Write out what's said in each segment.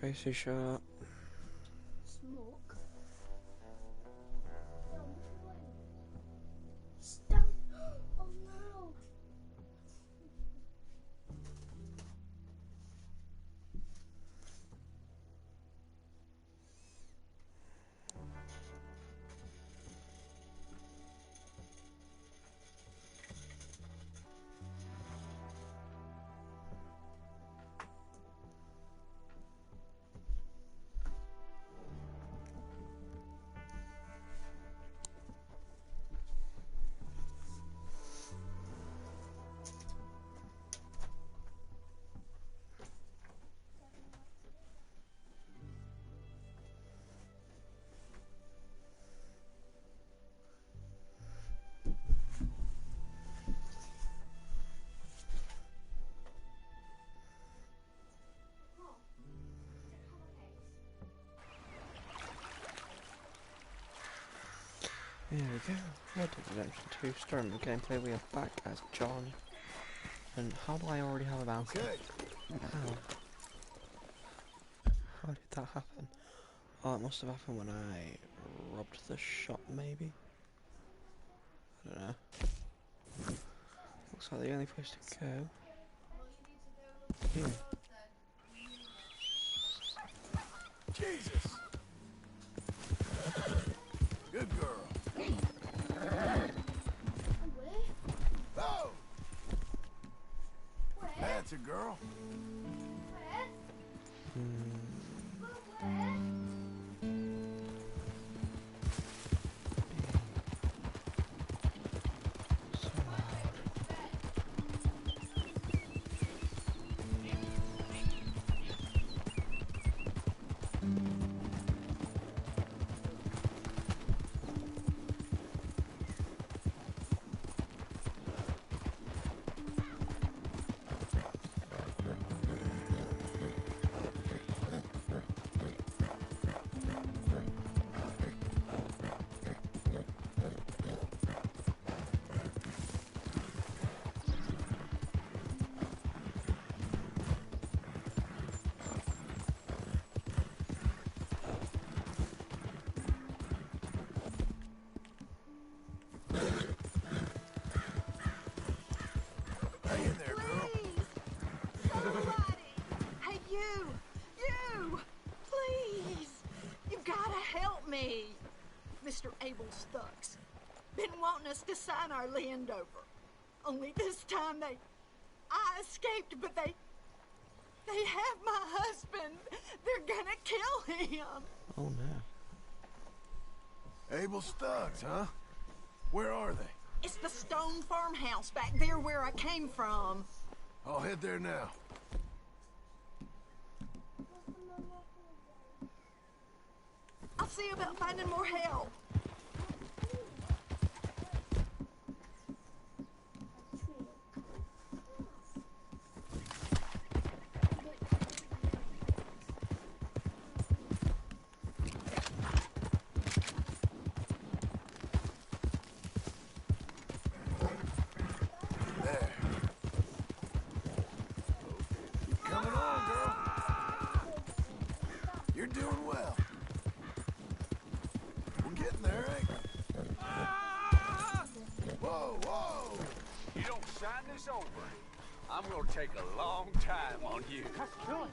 Crazy shot. Smoke. Stop! Oh no! There we go. Red Dead Redemption 2 starting the gameplay. We are back as John. And how do I already have a bounty? How? How did that happen? Oh, it must have happened when I robbed the shop, maybe? I don't know. Looks like the only place to go. Here. Jesus! Good girl. Oh! That's a girl. Mr. Abel Stucks. Been wanting us to sign our land over. Only this time I escaped, but they have my husband. They're gonna kill him. Oh no. Abel Stucks, huh? Where are they? It's the stone farmhouse back there where I came from. I'll head there now. I'll see about finding more help. I'm gonna take a long time on you. Just do it.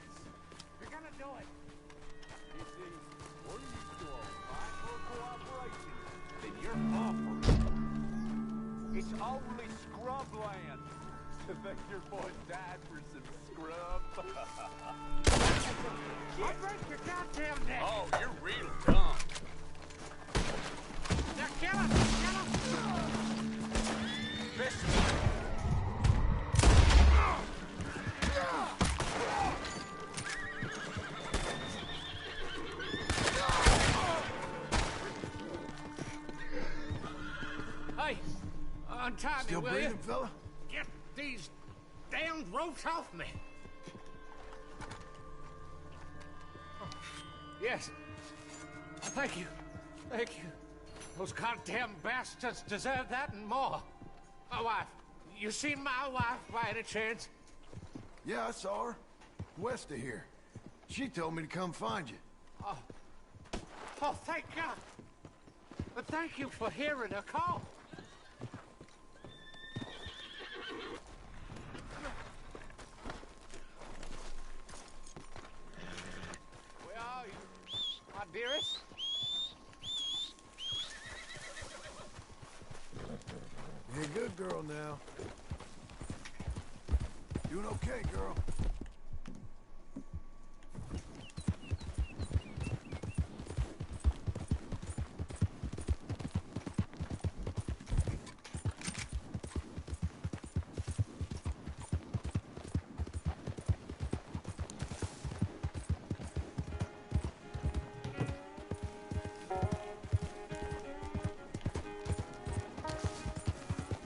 You're gonna do it. You see, we're used to a micro cooperation, then you're offering. It's only scrub land. To think your boy died for some scrub. I'll break your goddamn neck. Oh, you're real dumb. Now kill him! Kill him! Listen. Hey, untie me, Still will breathing, you? fella? Get these damned ropes off me. Oh, yes. Thank you. Thank you. Those goddamn bastards deserve that and more. My wife. You seen my wife by any chance? Yeah, I saw her. West of here. She told me to come find you. Oh, thank God. But thank you for hearing her call. Where are you, my dearest? You're a good girl now. Doing okay, girl.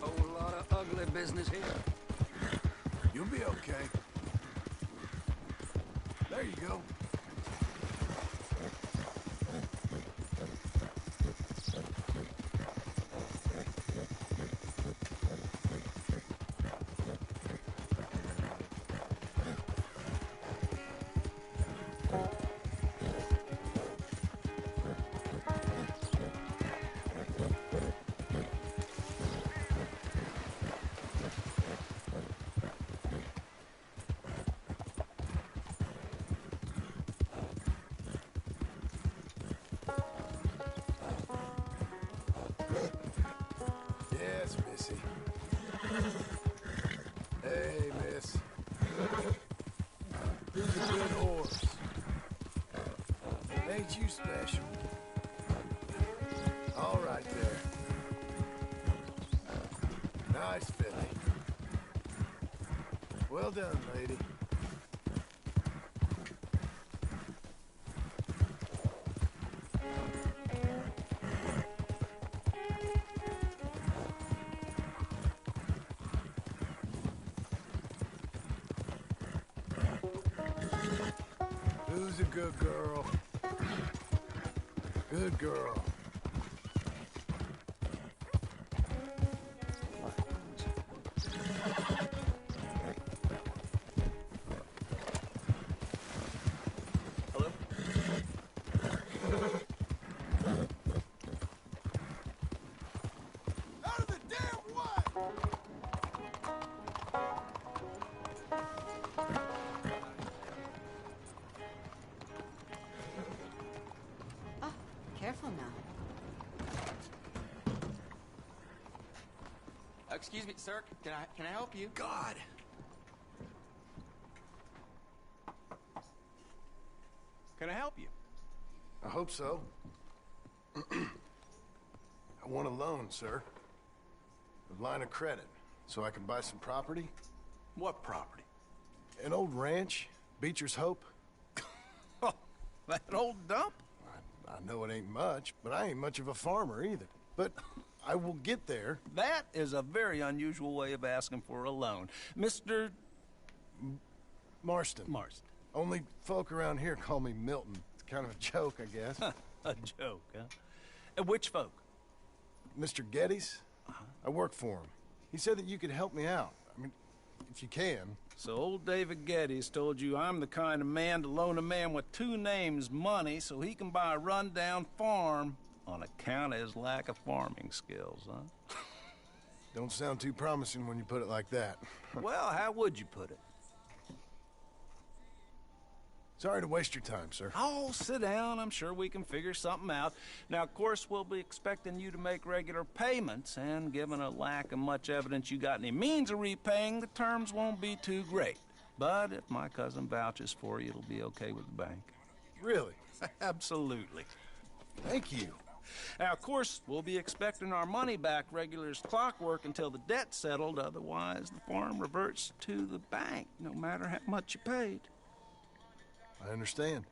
Whole lot of ugly business here. You'll be okay. There you go. Yes, Missy. Hey, miss. Who's a good horse? Ain't you special? All right there. Nice filly. Well done, lady. Who's a good girl? Good girl. Out of the damn way! Careful now. Excuse me, sir. Can I help you? God! Can I help you? I hope so. I want a loan, sir. A line of credit, so I can buy some property. What property? An old ranch, Beecher's Hope. Oh, that old dump? I know it ain't much, but I ain't much of a farmer either. But I will get there. That is a very unusual way of asking for a loan. Mr. Marston. Marston. Only folk around here call me Milton. It's kind of a joke, I guess. A joke, huh? Which folk? Mr. Geddes? I work for him. He said that you could help me out. I mean, if you can. So old David Geddes told you I'm the kind of man to loan a man with two names money so he can buy a rundown farm on account of his lack of farming skills, huh? Don't sound too promising when you put it like that. Well, how would you put it? Sorry to waste your time, sir. Oh, sit down. I'm sure we can figure something out. Now, of course, we'll be expecting you to make regular payments, and given a lack of much evidence you got any means of repaying, the terms won't be too great. But if my cousin vouches for you, it'll be okay with the bank. Really? Absolutely. Thank you. Now, of course, we'll be expecting our money back regular as clockwork until the debt's settled. Otherwise, the farm reverts to the bank, no matter how much you paid. I understand.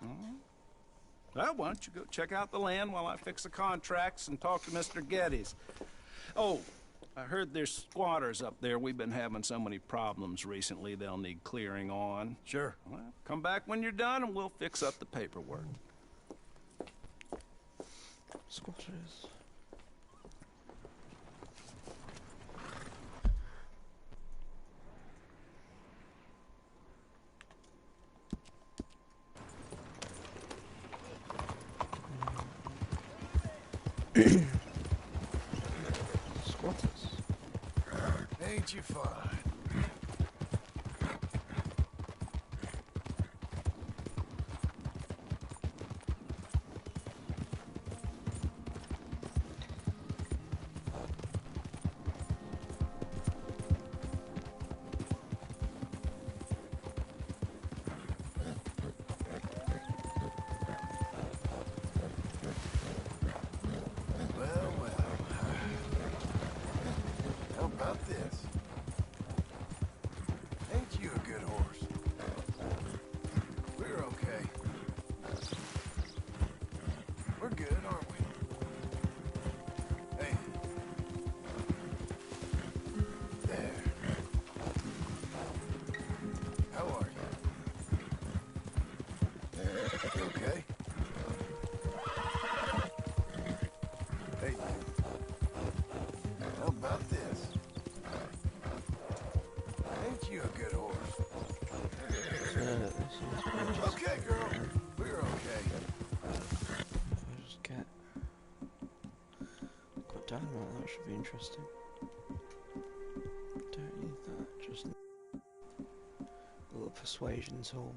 Well, why don't you go check out the land while I fix the contracts and talk to Mr. Geddes. Oh, I heard there's squatters up there. We've been having so many problems recently, they'll need clearing on. Sure. Well, come back when you're done and we'll fix up the paperwork. Squatters. Squatters. Ain't you fine? How about this? Ain't you a good horse? We're okay. We're good, aren't we? Hey. There. How are you? You okay? Hey. How about this? Ain't you a good horse? Okay, girl. We're okay. I'll just get got dynamite. That should be interesting. Don't need that. Just a little persuasion tool.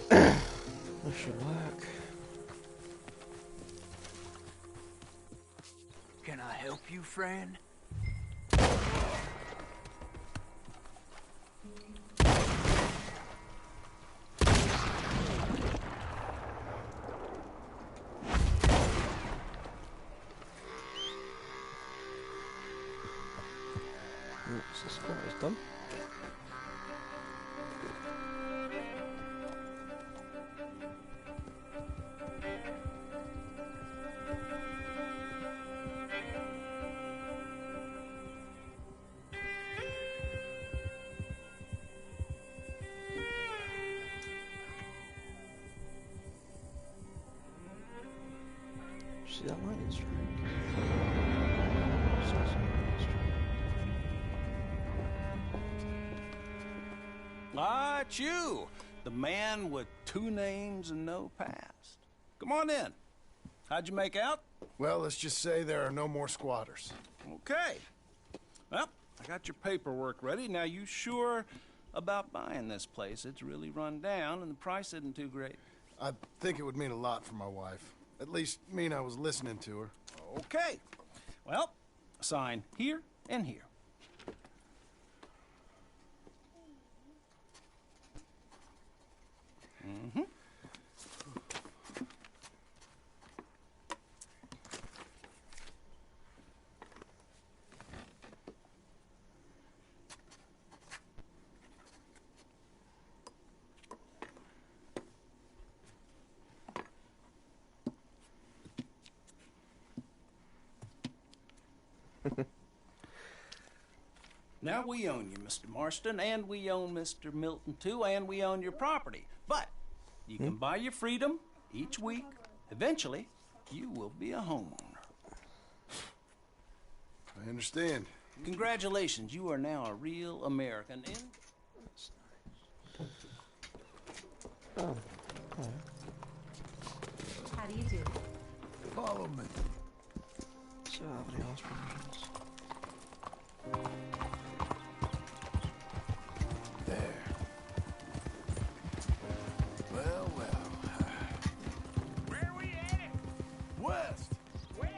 That should work. Can I help you, friend? What's the squatter's done? See that lightning strike? Saw some lightning strike. Ah, it's you, the man with 2 names and no past. Come on in. How'd you make out? Well, let's just say there are no more squatters. Okay. Well, I got your paperwork ready. Now, you sure about buying this place? It's really run down, and the price isn't too great. I think it would mean a lot for my wife. At least mean I was listening to her. Okay. Well, sign here and here. Mm-hmm. Now we own you, Mr. Marston, and we own Mr. Milton too, and we own your property. But you can buy your freedom each week. Eventually, you will be a homeowner. I understand. Congratulations, you are now a real American. Oh, okay. How do you do? Follow me. So how many house provisions? There. Well, well. Where we at? West! West?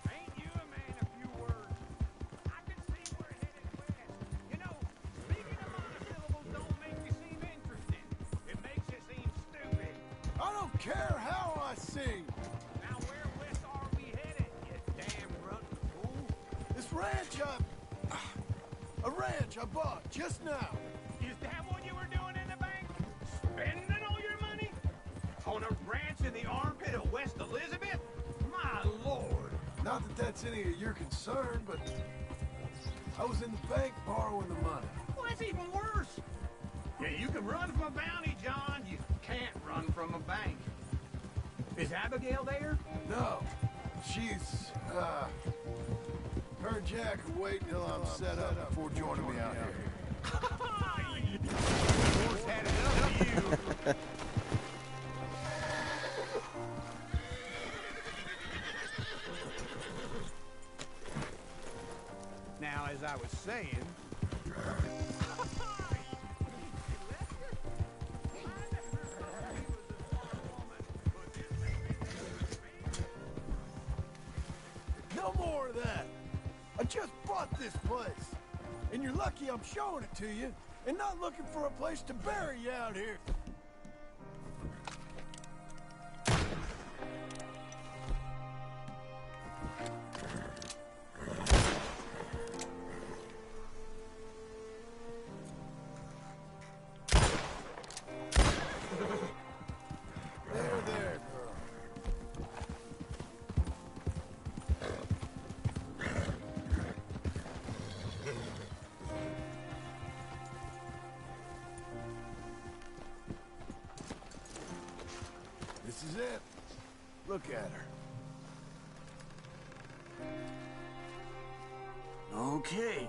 Ain't you a man of few words? I can see we're headed west. You know, speaking of monosyllables don't make you seem interesting. It makes you seem stupid. I don't care how I sing. Now where west are we headed, you damn rotten fool? This ranch a ranch I bought just now. Is that what you were doing in the bank? Spending all your money? On a ranch in the armpit of West Elizabeth? My lord. Not that that's any of your concern, but I was in the bank borrowing the money. Well, that's even worse. Yeah, you can run from a bounty, John. You can't run from a bank. Is Abigail there? No, she's, her and Jack are waiting till I'm set up before joining me out here. Of course, had it up to you. Now, as I was saying... No more of that. I just bought this place. And you're lucky I'm showing it to you and not looking for a place to bury you out here. There, girl. This is it. Look at her. Okay.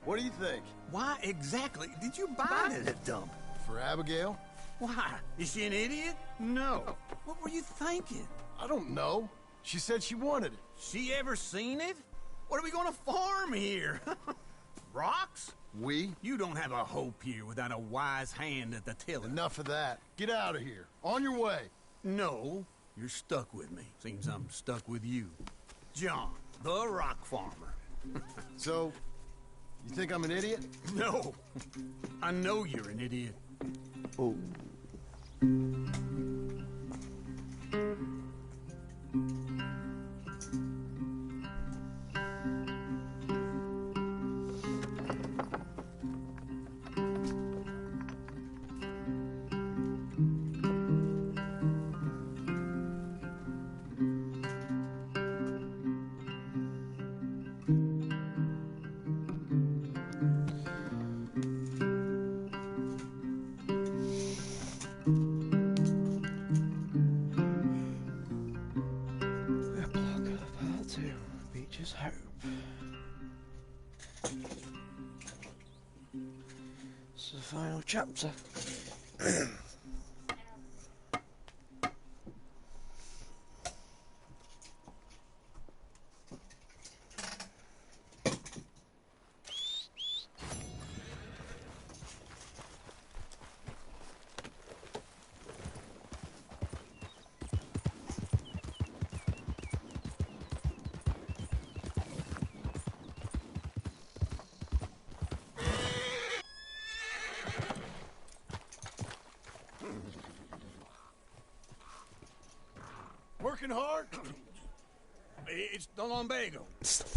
What do you think? Why exactly did you buy this dump? For Abigail? Why? Is she an idiot? No. What were you thinking? I don't know. She said she wanted it. She ever seen it? What are we gonna farm here? Rocks? We? You don't have a hope here without a wise hand at the tiller. Enough of that. Get out of here. On your way. No, you're stuck with me. Seems I'm stuck with you. John, the rock farmer. So, you think I'm an idiot? No. I know you're an idiot. Oh. Beach's Hope. This is the final chapter. Working hard? It's the lumbago.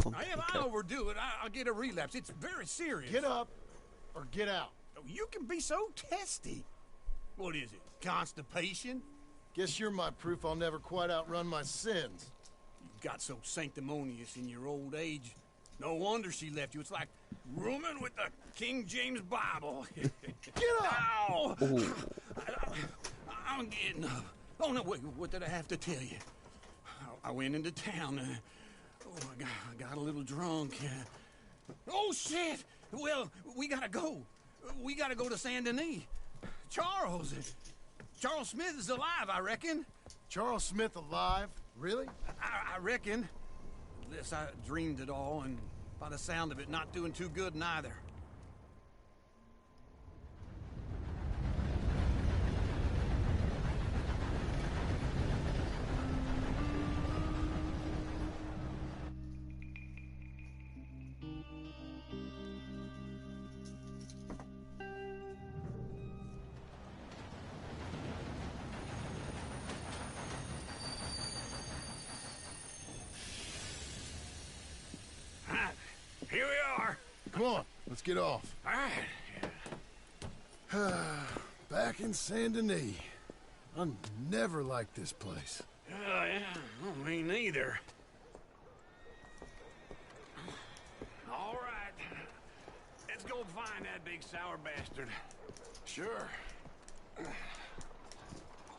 Now, if I overdo it, I'll get a relapse. It's very serious. Get up or get out. You can be so testy. What is it, constipation? Guess you're my proof I'll never quite outrun my sins. You got so sanctimonious in your old age. No wonder she left you. It's like rooming with the King James Bible. Get up! Ow! I'm getting up. Oh, no, wait, what did I have to tell you? I went into town. I got a little drunk. Oh, shit! Well, we gotta go. We gotta go to Saint Denis. Charles Smith is alive, I reckon. Charles Smith alive? Really? I reckon. Unless I dreamed it all, and by the sound of it, not doing too good neither. Here we are. Come on, let's get off. All right. Back in Saint Denis. I never liked this place. Yeah, well, me neither. All right. Let's go find that big sour bastard. Sure.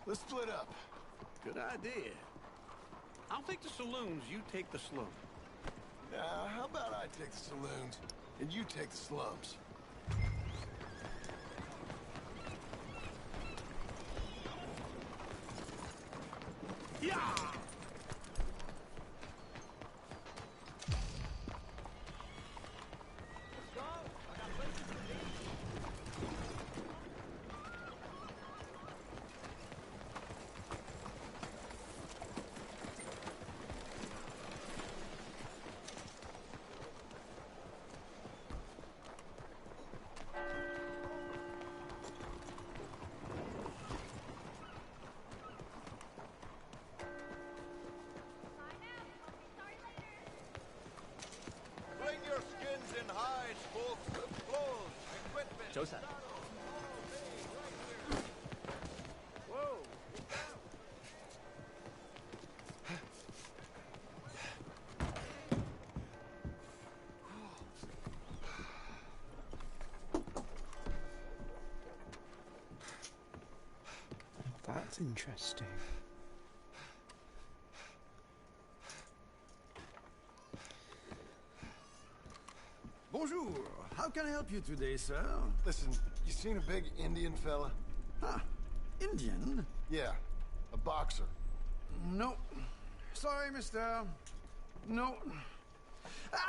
Let's split up. Good idea. I'll take the saloons, you take the slum. How about I take the saloons, and you take the slums? 周三。 That's interesting. Bonjour. How can I help you today, sir? Listen, you seen a big Indian fella? Ah, Indian? Yeah, a boxer. No. Sorry, mister. No.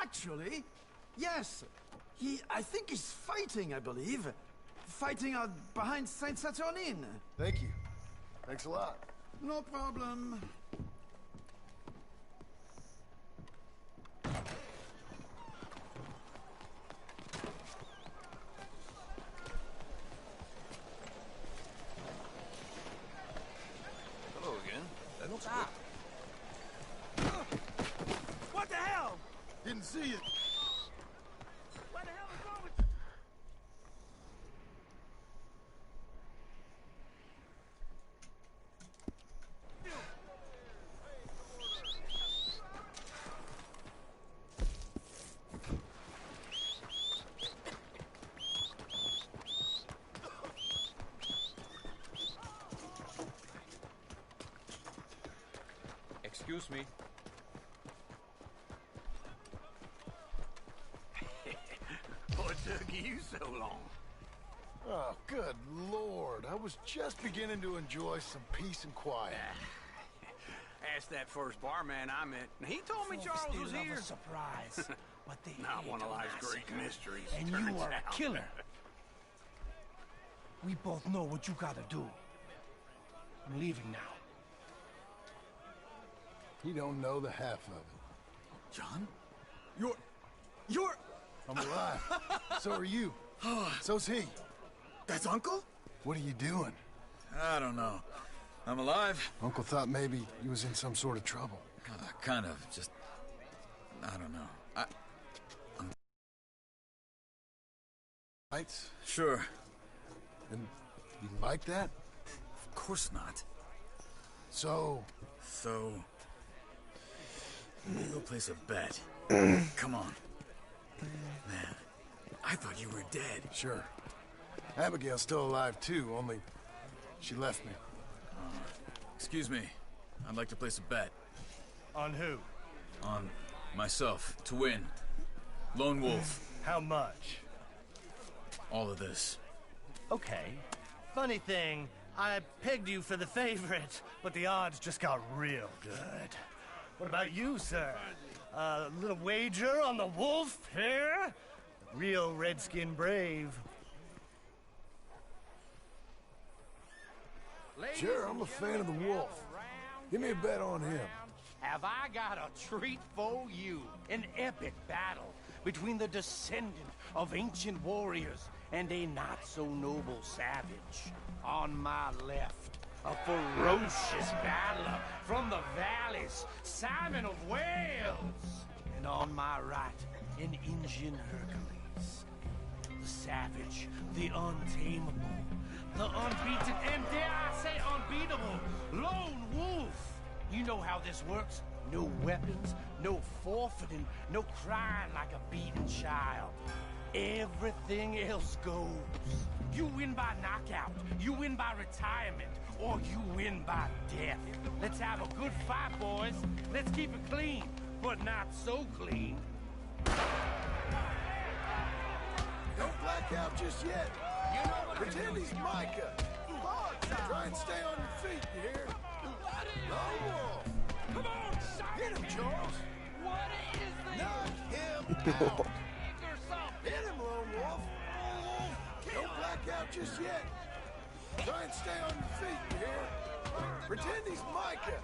Actually, yes. I think he's fighting, I believe. Fighting out behind Saint Saturnine. Thank you. Thanks a lot. No problem. Hello again. That looks good. What the hell? Didn't see you. What the hell is wrong with you? Excuse me. What took you so long? Oh, good Lord. I was just beginning to enjoy some peace and quiet. Asked that first barman I met, and he told me Charles was here. Surprise. But they Not one of life's great mysteries, And turns you are a out. killer. We both know what you gotta do. I'm leaving now. He don't know the half of it. John? You're... I'm alive. So are you. So's he. That's Uncle? What are you doing? I don't know. I'm alive. Uncle thought maybe he was in some sort of trouble. Kind of. Just... I don't know. Lights? Sure. And you like that? Of course not. So... We'll go place a bet. Come on. Man, I thought you were dead. Sure. Abigail's still alive, too, only she left me. Excuse me. I'd like to place a bet. On who? On myself, to win. Lone Wolf. How much? All of this. Okay. Funny thing, I pegged you for the favorite, but the odds just got real good. What about you, sir? A little wager on the wolf here? Real redskin brave. Sure, I'm a fan of the wolf. Give me a bet on him. Have I got a treat for you? An epic battle between the descendant of ancient warriors and a not-so-noble savage. On my left, a ferocious battler from the valleys, Simon of Wales. And on my right, an Indian Hercules. The savage, the untamable, the unbeaten, and dare I say unbeatable, Lone Wolf. You know how this works. No weapons, no forfeiting, no crying like a beaten child. Everything else goes. You win by knockout, you win by retirement, or you win by death. Let's have a good fight, boys. Let's keep it clean, but not so clean. Don't black out just yet. Pretend he's Micah. Try and stay on your feet, you hear? Lone Wolf. Come on, Hit him, Charles. What is this? Knock him out. Hit him, Lone Wolf. Don't black out just yet. Try and stay on your feet, you hear? Pretend he's Micah.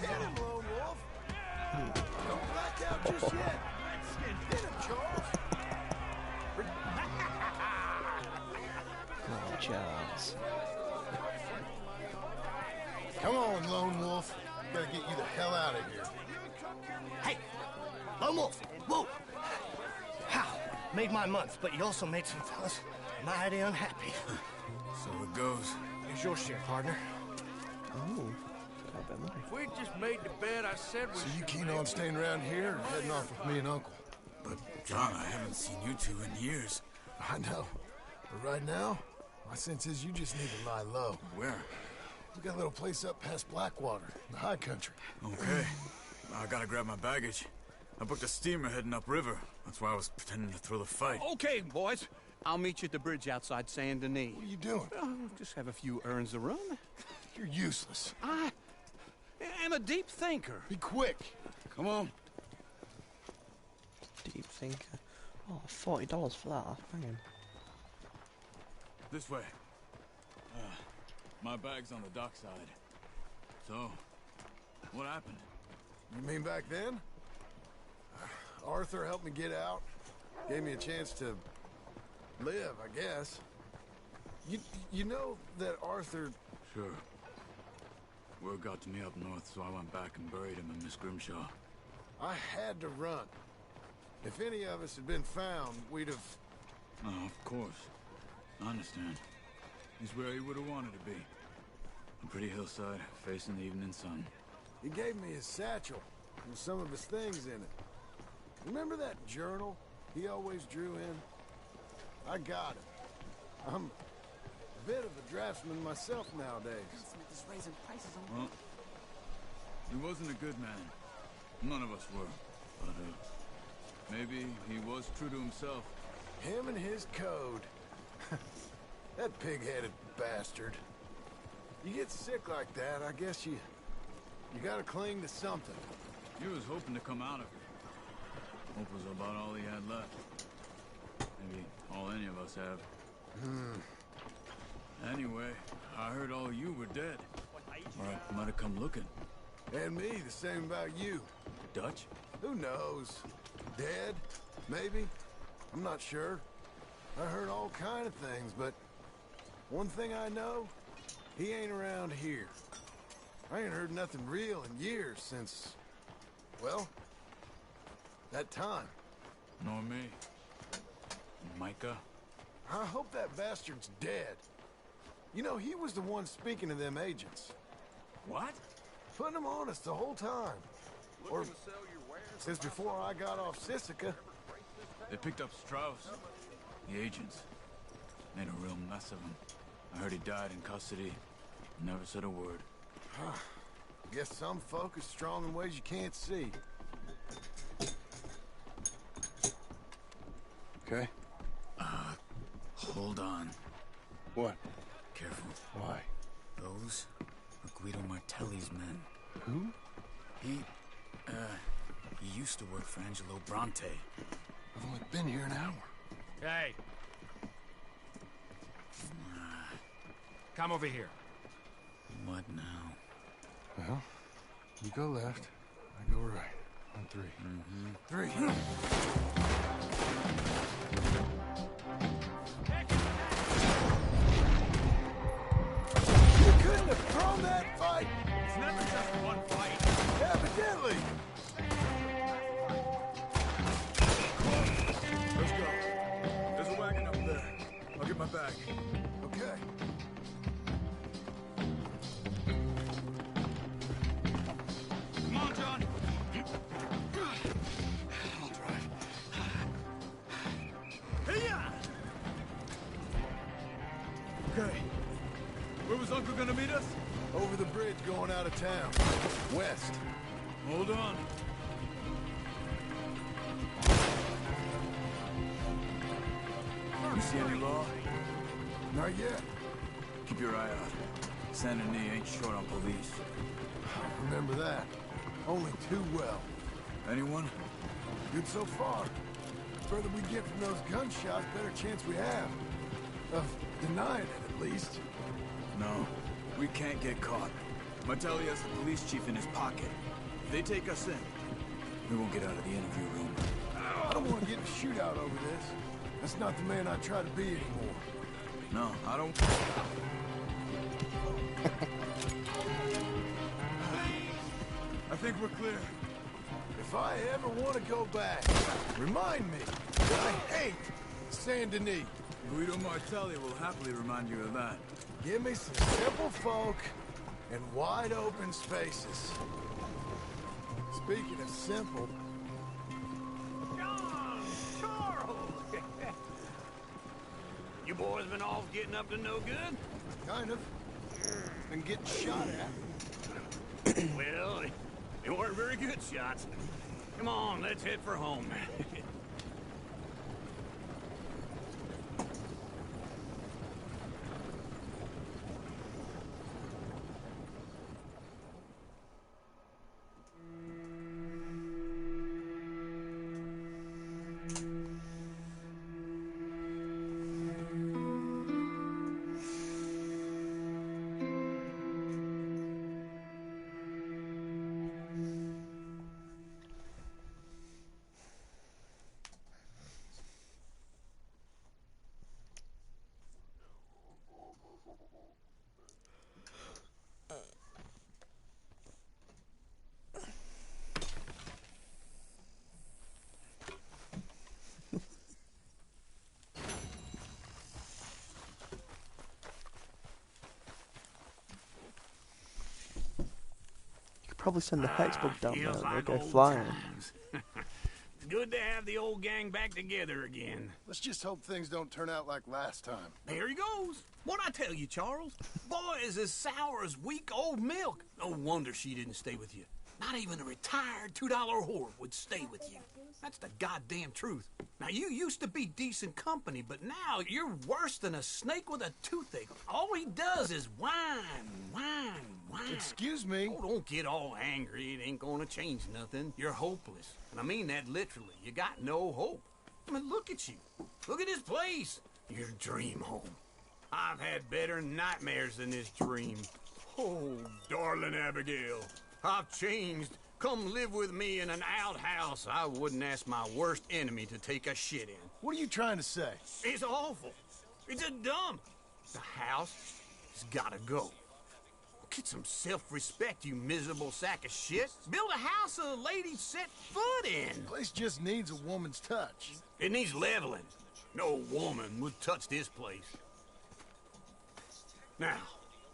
Hit him, Lone Wolf. Don't black out just yet. Hit him, Charles. Oh, Charles. Come on, Lone Wolf. Gotta get you the hell out of here. Hey! Lone Wolf! Whoa! How? Made my month, but you also made some fellas mighty unhappy. So it goes. Here's your share, partner. Oh, got a bit of money. If we just made the bed I said we... So you keen on staying around here or heading off with me and Uncle? But, John, I haven't seen you two in years. I know. But right now, my sense is you just need to lie low. Where? We got a little place up past Blackwater, the high country. Okay. I gotta grab my baggage. I booked a steamer heading upriver. That's why I was pretending to throw the fight. Okay, boys. I'll meet you at the bridge outside Saint Denis. What are you doing? Just have a few errands to run. You're useless. I am a deep thinker. Be quick. Come on. Deep thinker. Oh, $40 for that. Hang This way. My bag's on the dockside. So, what happened? You mean back then? Arthur helped me get out. Gave me a chance to live, I guess. You know that Arthur... Sure. Word got to me up north, so I went back and buried him in Miss Grimshaw. I had to run. If any of us had been found, we'd have... Oh, of course. I understand. He's where he would have wanted to be. A pretty hillside, facing the evening sun. He gave me his satchel with some of his things in it. Remember that journal he always drew in? I got it. I'm a bit of a draftsman myself nowadays. Well, he wasn't a good man. None of us were. But, maybe he was true to himself. Him and his code. That pig-headed bastard. You get sick like that, I guess you gotta cling to something. He was hoping to come out of it. Hope was about all he had left. Maybe all any of us have. Anyway, I heard all you were dead. Or I might have come looking. And me, the same about you. Dutch? Who knows? Dead? Maybe? I'm not sure. I heard all kind of things, but one thing I know, he ain't around here. I ain't heard nothing real in years since, well, that time. Nor me. Micah? I hope that bastard's dead. You know, he was the one speaking to them agents. What? Putting them on us the whole time. Or since before I got off Sisika. They picked up Strauss. The agents. Made a real mess of him. I heard he died in custody. Never said a word. Guess some folk is strong in ways you can't see. Okay? Hold on. What? Careful. Why? Those are Guido Martelli's men. Who? He used to work for Angelo Bronte. I've only been here an hour. Hey. Come over here. What now? Well, you go left, I go right. On three. Three. You couldn't have thrown that fight! It's never just one fight. Evidently! Let's go. There's a wagon up there. I'll get my bag. Okay. Come on, John. I'll drive. Hey-ya! Okay. Where was Uncle gonna meet us? Over the bridge going out of town. West. Hold on. You see any law? Not yet. Keep your eye out. Saint Denis ain't short on police. Remember that. Only too well. Anyone? Good so far. The further we get from those gunshots, better chance we have. Of denying it, at least. No. We can't get caught. Martelli has the police chief in his pocket. If they take us in, we won't get out of the interview room. I don't want to get in a shootout over this. That's not the man I try to be anymore. No, I don't... I think we're clear. If I ever want to go back, remind me that I hate Saint Denis. Guido Martelli will happily remind you of that. Give me some simple folk and wide open spaces. Speaking of simple, Charles! You boys been off getting up to no good? kind of. Been getting shot at. Well, they weren't very good shots. Come on, let's head for home. Probably send the hexbug down there. Feels They'll like go old flying. times. It's good to have the old gang back together again. Let's just hope things don't turn out like last time. There he goes. What'd I tell you, Charles? Boy is as sour as weak old milk. No wonder she didn't stay with you. Not even a retired $2 whore would stay with you. That's the goddamn truth. Now, you used to be decent company, but now you're worse than a snake with a toothache. All he does is whine, whine, whine. Excuse me? Oh, don't get all angry. It ain't gonna change nothing. You're hopeless. And I mean that literally. You got no hope. I mean, look at you. Look at this place. Your dream home. I've had better nightmares than this dream. Oh, darling Abigail, I've changed. Come live with me in an outhouse I wouldn't ask my worst enemy to take a shit in. What are you trying to say? It's awful. It's a dump. The house has gotta go. Get some self-respect, you miserable sack of shit. Build a house a lady set foot in. The place just needs a woman's touch. It needs leveling. No woman would touch this place. Now,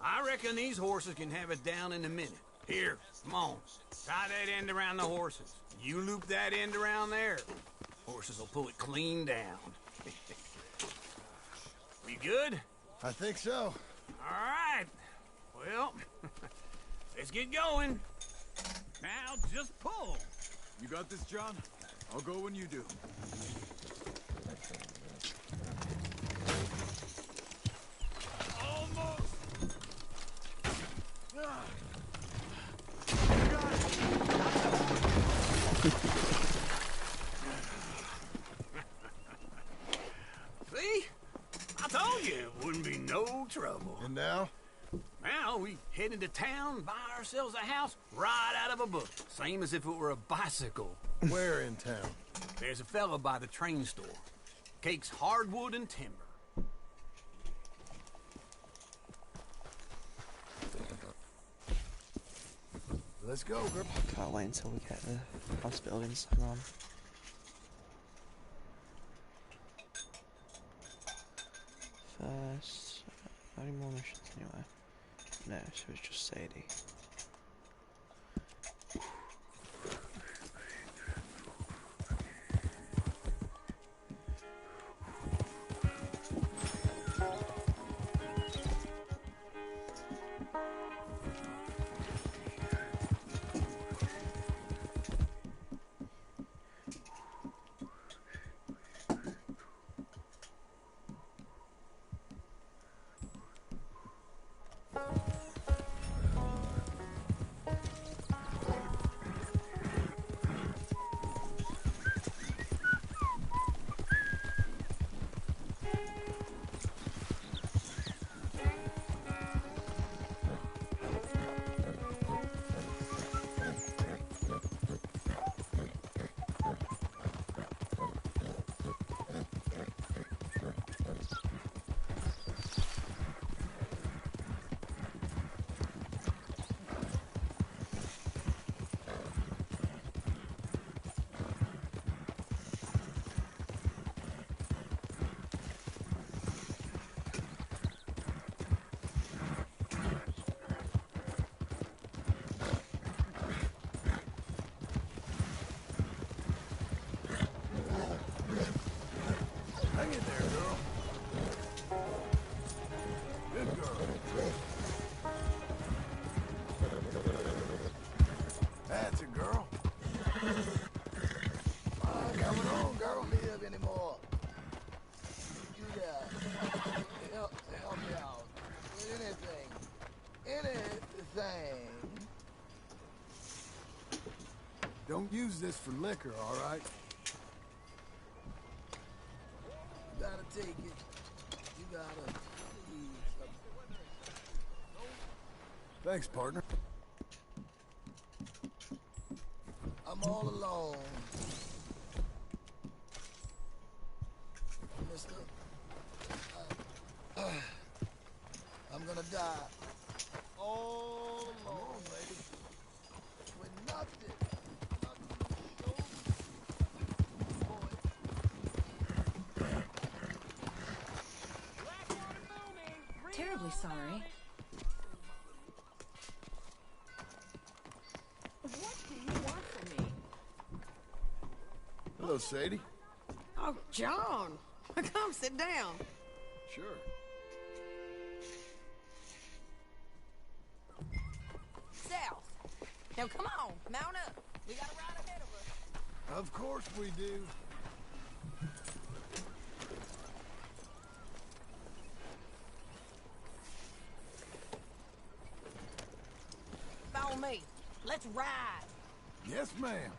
I reckon these horses can have it down in a minute. Here, come on. Tie that end around the horses. You loop that end around there. Horses will pull it clean down. We good? I think so. All right. Well, let's get going. Now, just pull. You got this, John? I'll go when you do. Almost. See? I told you it wouldn't be no trouble. And now? Now we head into town, buy ourselves a house right out of a book. Same as if it were a bicycle. Where in town? There's a fella by the train store. Cakes hardwood and timber. Let's go, girl. Can't wait until we get the hospital in Saran. First, any more missions anyway? No, so it's just Sadie. anything. Don't use this for liquor, all right? You gotta take it. You gotta use something. Thanks, partner. I'm all alone. Mister, I'm gonna die. All alone, lady. With nothing. Terribly sorry. What do you want from me? Hello, Sadie. Oh, John. Come sit down. Sure. South. Now come on, mount up. We got a ride ahead of us. Of course we do. Follow me. Let's ride. Yes, ma'am.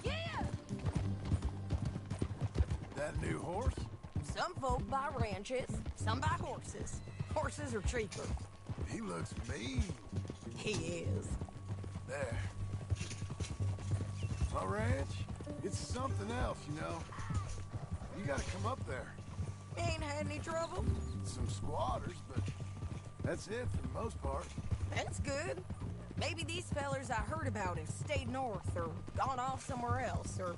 Yeah! That new horse? Some folk buy ranches, some buy horses. Horses are cheaper. He looks mean. He is. There. My ranch, it's something else, you know. You gotta come up there. Ain't had any trouble? Some squatters, but that's it for the most part. That's good. Maybe these fellers I heard about have stayed north or gone off somewhere else or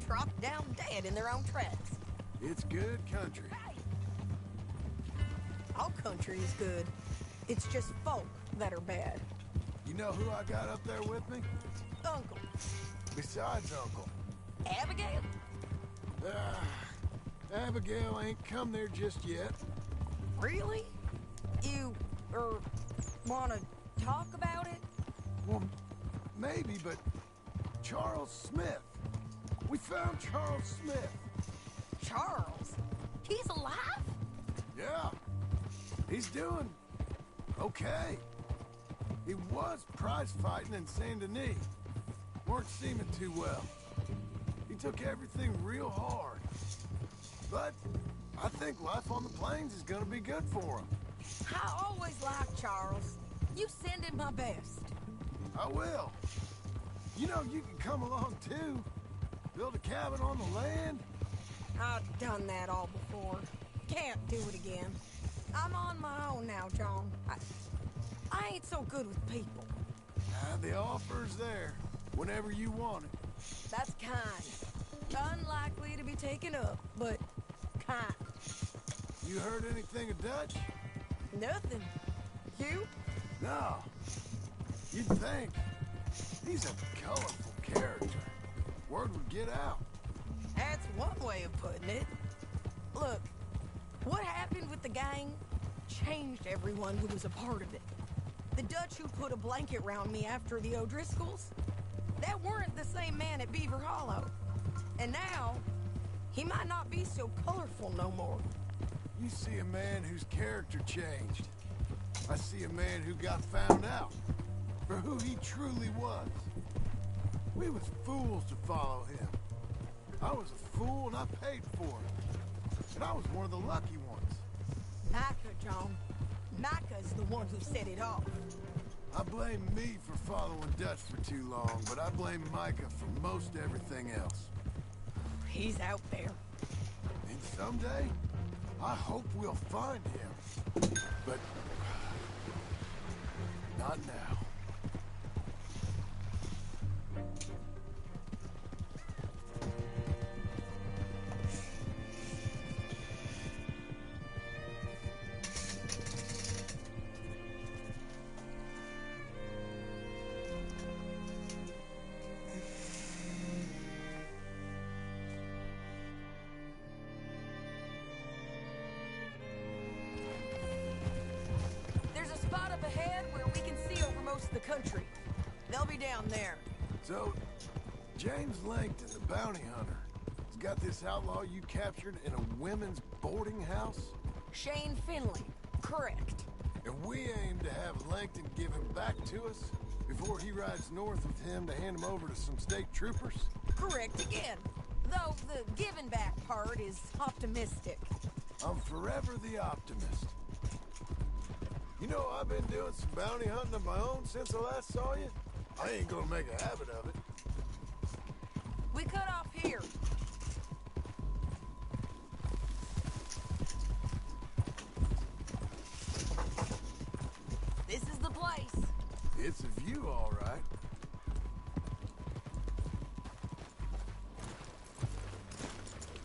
dropped down dead in their own tracks. It's good country. All country is good. It's just folk that are bad. You know who I got up there with me? Uncle. Besides Uncle. Abigail? Abigail ain't come there just yet. Really? You, wanna talk about it? Well, maybe, but Charles Smith. We found Charles Smith. Charles? He's alive? Yeah. He's doing okay. He was prize fighting in Saint Denis. Weren't seeming too well. He took everything real hard. But I think life on the plains is gonna be good for him. I always liked Charles. You send him my best. I will. You know, you can come along too. Build a cabin on the land. I've done that all before. Can't do it again. I'm on my own now, John. I ain't so good with people. The offer's there whenever you want it. That's kind. Unlikely to be taken up, but kind. You heard anything of Dutch? Nothing. You? No. You'd think. He's a colorful character. Word would get out. That's one way of putting it. Look, what happened with the gang changed everyone who was a part of it. The Dutch who put a blanket round me after the O'Driscolls, that weren't the same man at Beaver Hollow. And now, he might not be so colorful no more. You see a man whose character changed. I see a man who got found out for who he truly was. We was fools to follow him. I was a fool and I paid for it. And I was one of the lucky ones. Micah, John. Micah's the one who set it off. I blame me for following Dutch for too long, but I blame Micah for most everything else. He's out there. And someday, I hope we'll find him. But not now. The country. They'll be down there. So, James Langton, the bounty hunter, is got this outlaw you captured in a women's boarding house? Shane Finley, correct. And we aim to have Langton give him back to us before he rides north with him to hand him over to some state troopers? Correct again. Though the giving back part is optimistic. I'm forever the optimist. You know, I've been doing some bounty hunting of my own since I last saw you. I ain't gonna make a habit of it. We cut off here. This is the place. It's a view, all right.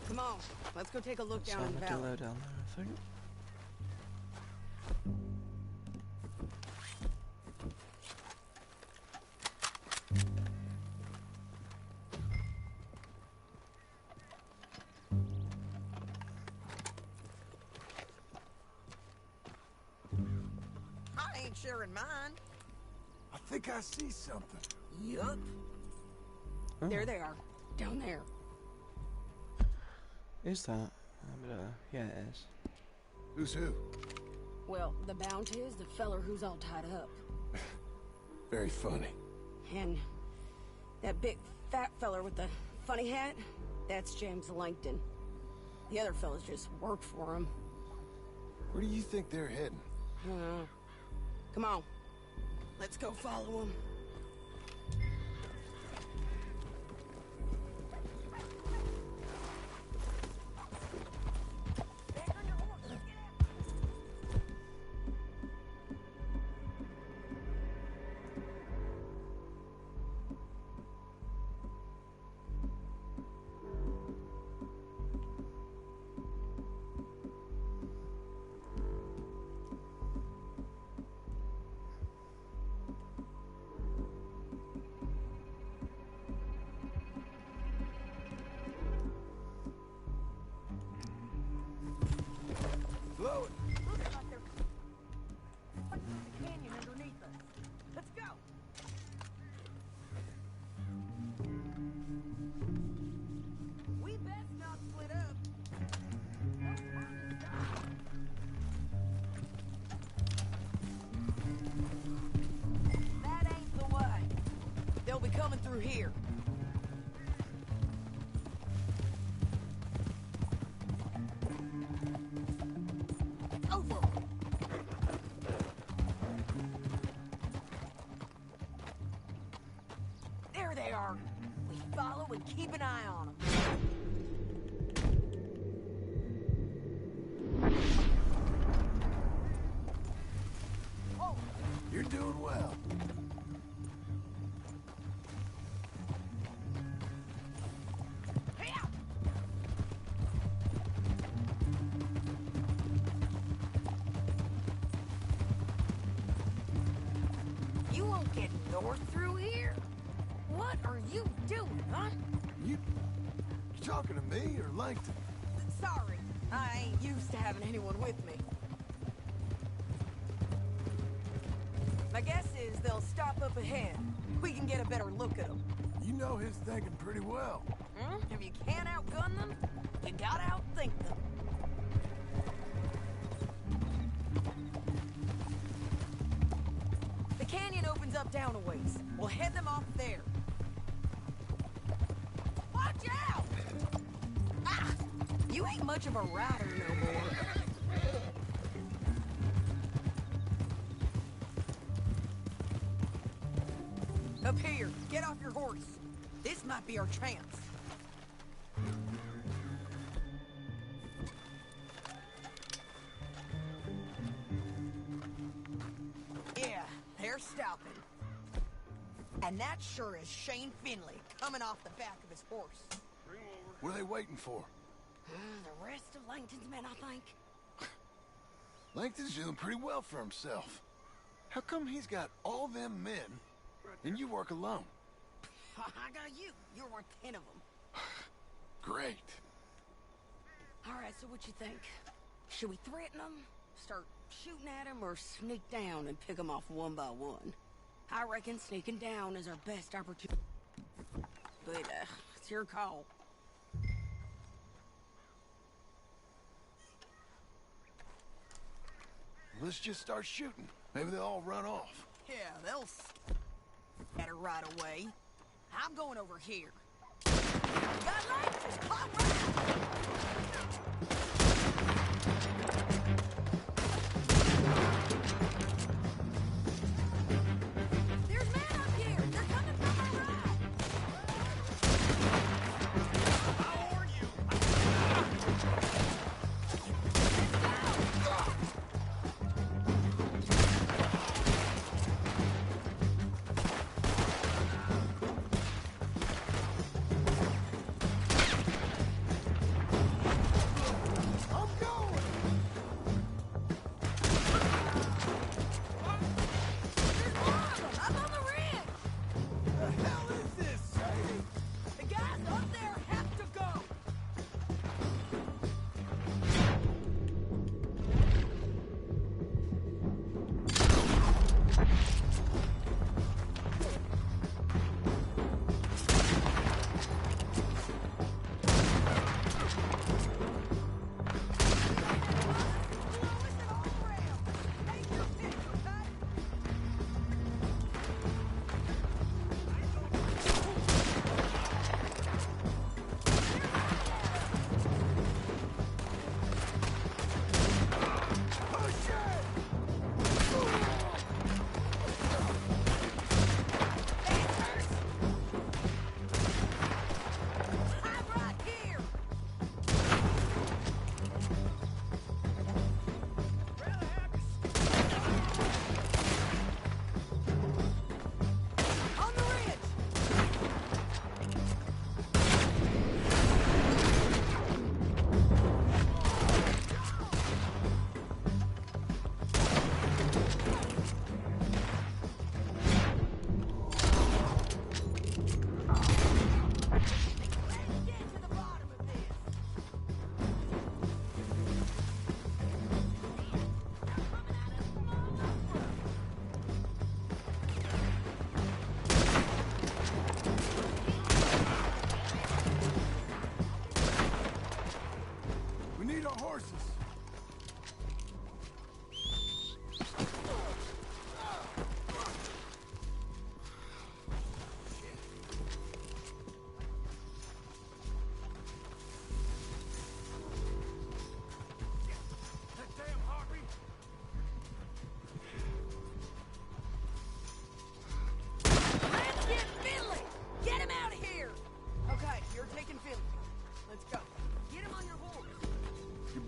Come on, let's go take a look down in the Something valley. below down there, I think. I ain't sharing mine. I think I see something. Yup. Oh. There they are, down there. Is that? Yeah, it is. Who's who? Well, the bounty is the feller who's all tied up. Very funny. And that big fat feller with the funny hat, that's James Langton. The other fellas just work for him. Where do you think they're heading? Come on. Let's go follow him. Blow it. Looks like there's a canyon underneath us. Let's go. We best not split up. That ain't the way. They'll be coming through here. Over. There they are. We follow and keep an eye on them. Oh, You're doing well. here! You won't get north through here. What are you doing, huh? You talking to me or Langton? Sorry, I ain't used to having anyone with me. My guess is they'll stop up ahead. We can get a better look at them. You know his thinking pretty well. If you can't outgun them, you gotta outthink them. The canyon opens up down a ways. We'll head them off there. Watch out! Ah! You ain't much of a rider no more. Up here, get off your horse. This might be our chance. Yeah, they're stopping. And that sure is Shane Finley coming off the back of his horse. What are they waiting for? The rest of Langton's men, I think. Langton's doing pretty well for himself. How come he's got all them men and you work alone? I got you. You're worth 10 of them. Great. All right, so what you think? Should we threaten them, start shooting at them, or sneak down and pick them off one by one? I reckon sneaking down is our best opportunity. But, it's your call. Let's just start shooting. Maybe they'll all run off. Yeah, they'll scatter right away. I'm going over here. Got light, just climb right. There's men up here. They're coming from our right. How are you?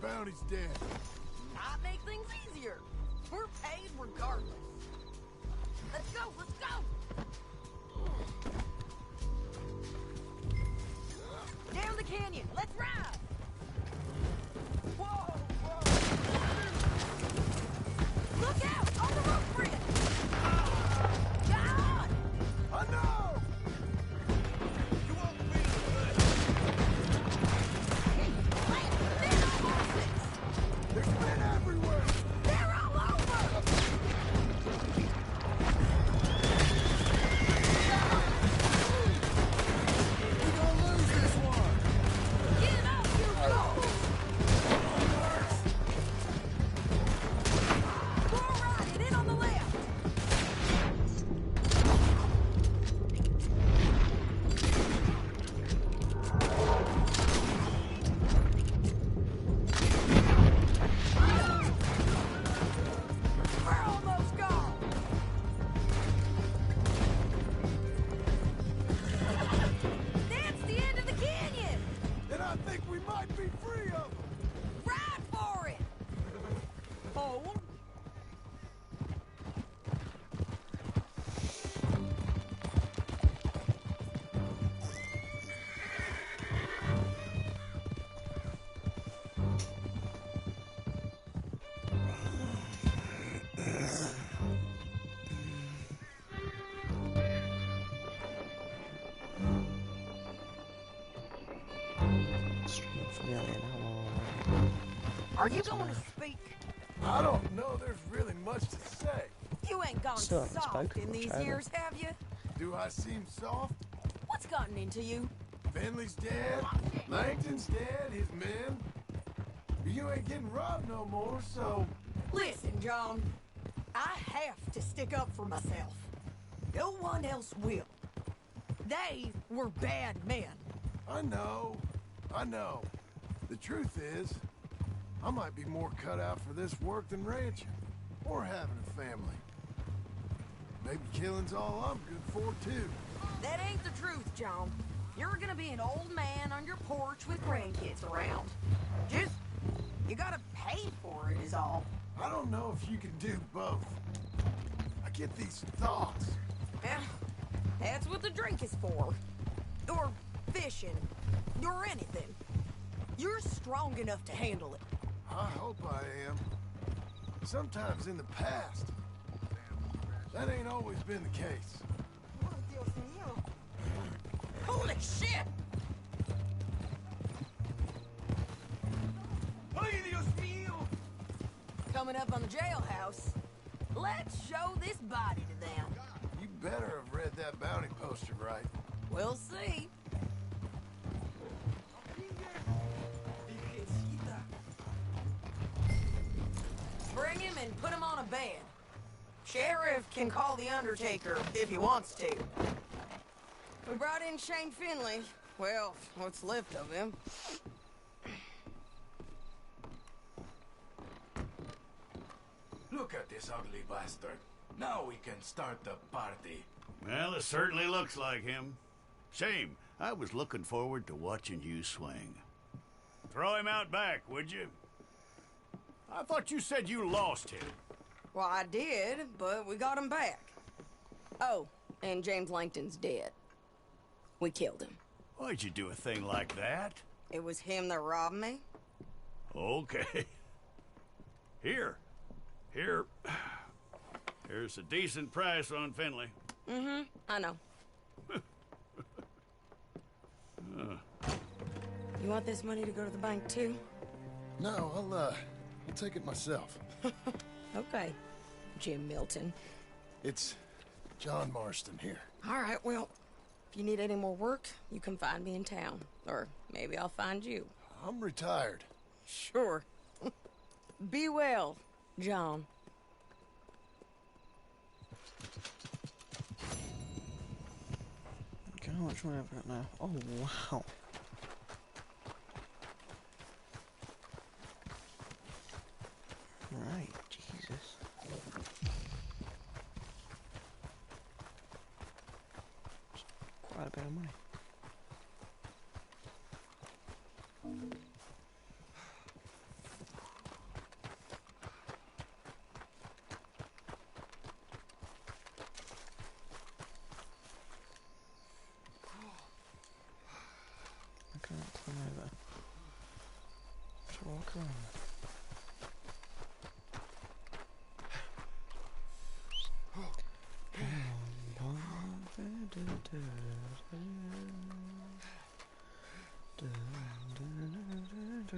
Bounty's dead. Might make things easier. We're paid regardless. Let's go, let's go! Down the canyon, let's ride! Whoa, whoa! Look out! On the roof bridge! God! I know! You won't feel good! There's men everywhere! They're all over! We're gonna lose this one! Get up, you fools! Go right and in on the left! We're almost gone! That's the end of the canyon! And I think we might be free of them! Ride for it! Oh. Stream from the alien. Are you going to speak? I don't know there's really much to say. You ain't gone Still haven't soft spoken in much, these have I? years, have you? Do I seem soft? What's gotten into you? Finley's dead, Langton's dead, his men. You ain't getting robbed no more, so Listen, John. I have to stick up for myself. No one else will. They were bad men. I know. The truth is, I might be more cut out for this work than ranching, or having a family. Maybe killing's all I'm good for, too. That ain't the truth, John. You're gonna be an old man on your porch with grandkids around. Just, you gotta pay for it is all. I don't know if you can do both. I get these thoughts. Well, that's what the drink is for. Or fishing. Or anything. You're strong enough to handle it. I hope I am. Sometimes in the past, that ain't always been the case. Holy shit! Ay, Dios mío! Coming up on the jailhouse. Let's show this body to them. You better have read that bounty poster right. We'll see. Bring him and put him on a bed. Sheriff can call the Undertaker if he wants to. We brought in Shane Finley. Well, what's left of him. Look at this ugly bastard. Now we can start the party. Well, it certainly looks like him. Shame. I was looking forward to watching you swing. Throw him out back, would you? I thought you said you lost him. Well, I did, but we got him back. Oh, and James Langton's dead. We killed him. Why'd you do a thing like that? It was him that robbed me. Okay. Here's a decent price on Finley. Mm-hmm, I know. You want this money to go to the bank, too? No, I'll take it myself. Okay, Jim Milton. It's John Marston here. All right, well, if you need any more work, you can find me in town. Or maybe I'll find you. I'm retired. Sure. Be well, John. Okay, how much money have I got now? Oh, wow. Right, Jesus. Quite a bit of money. I can't climb over. Just walk around.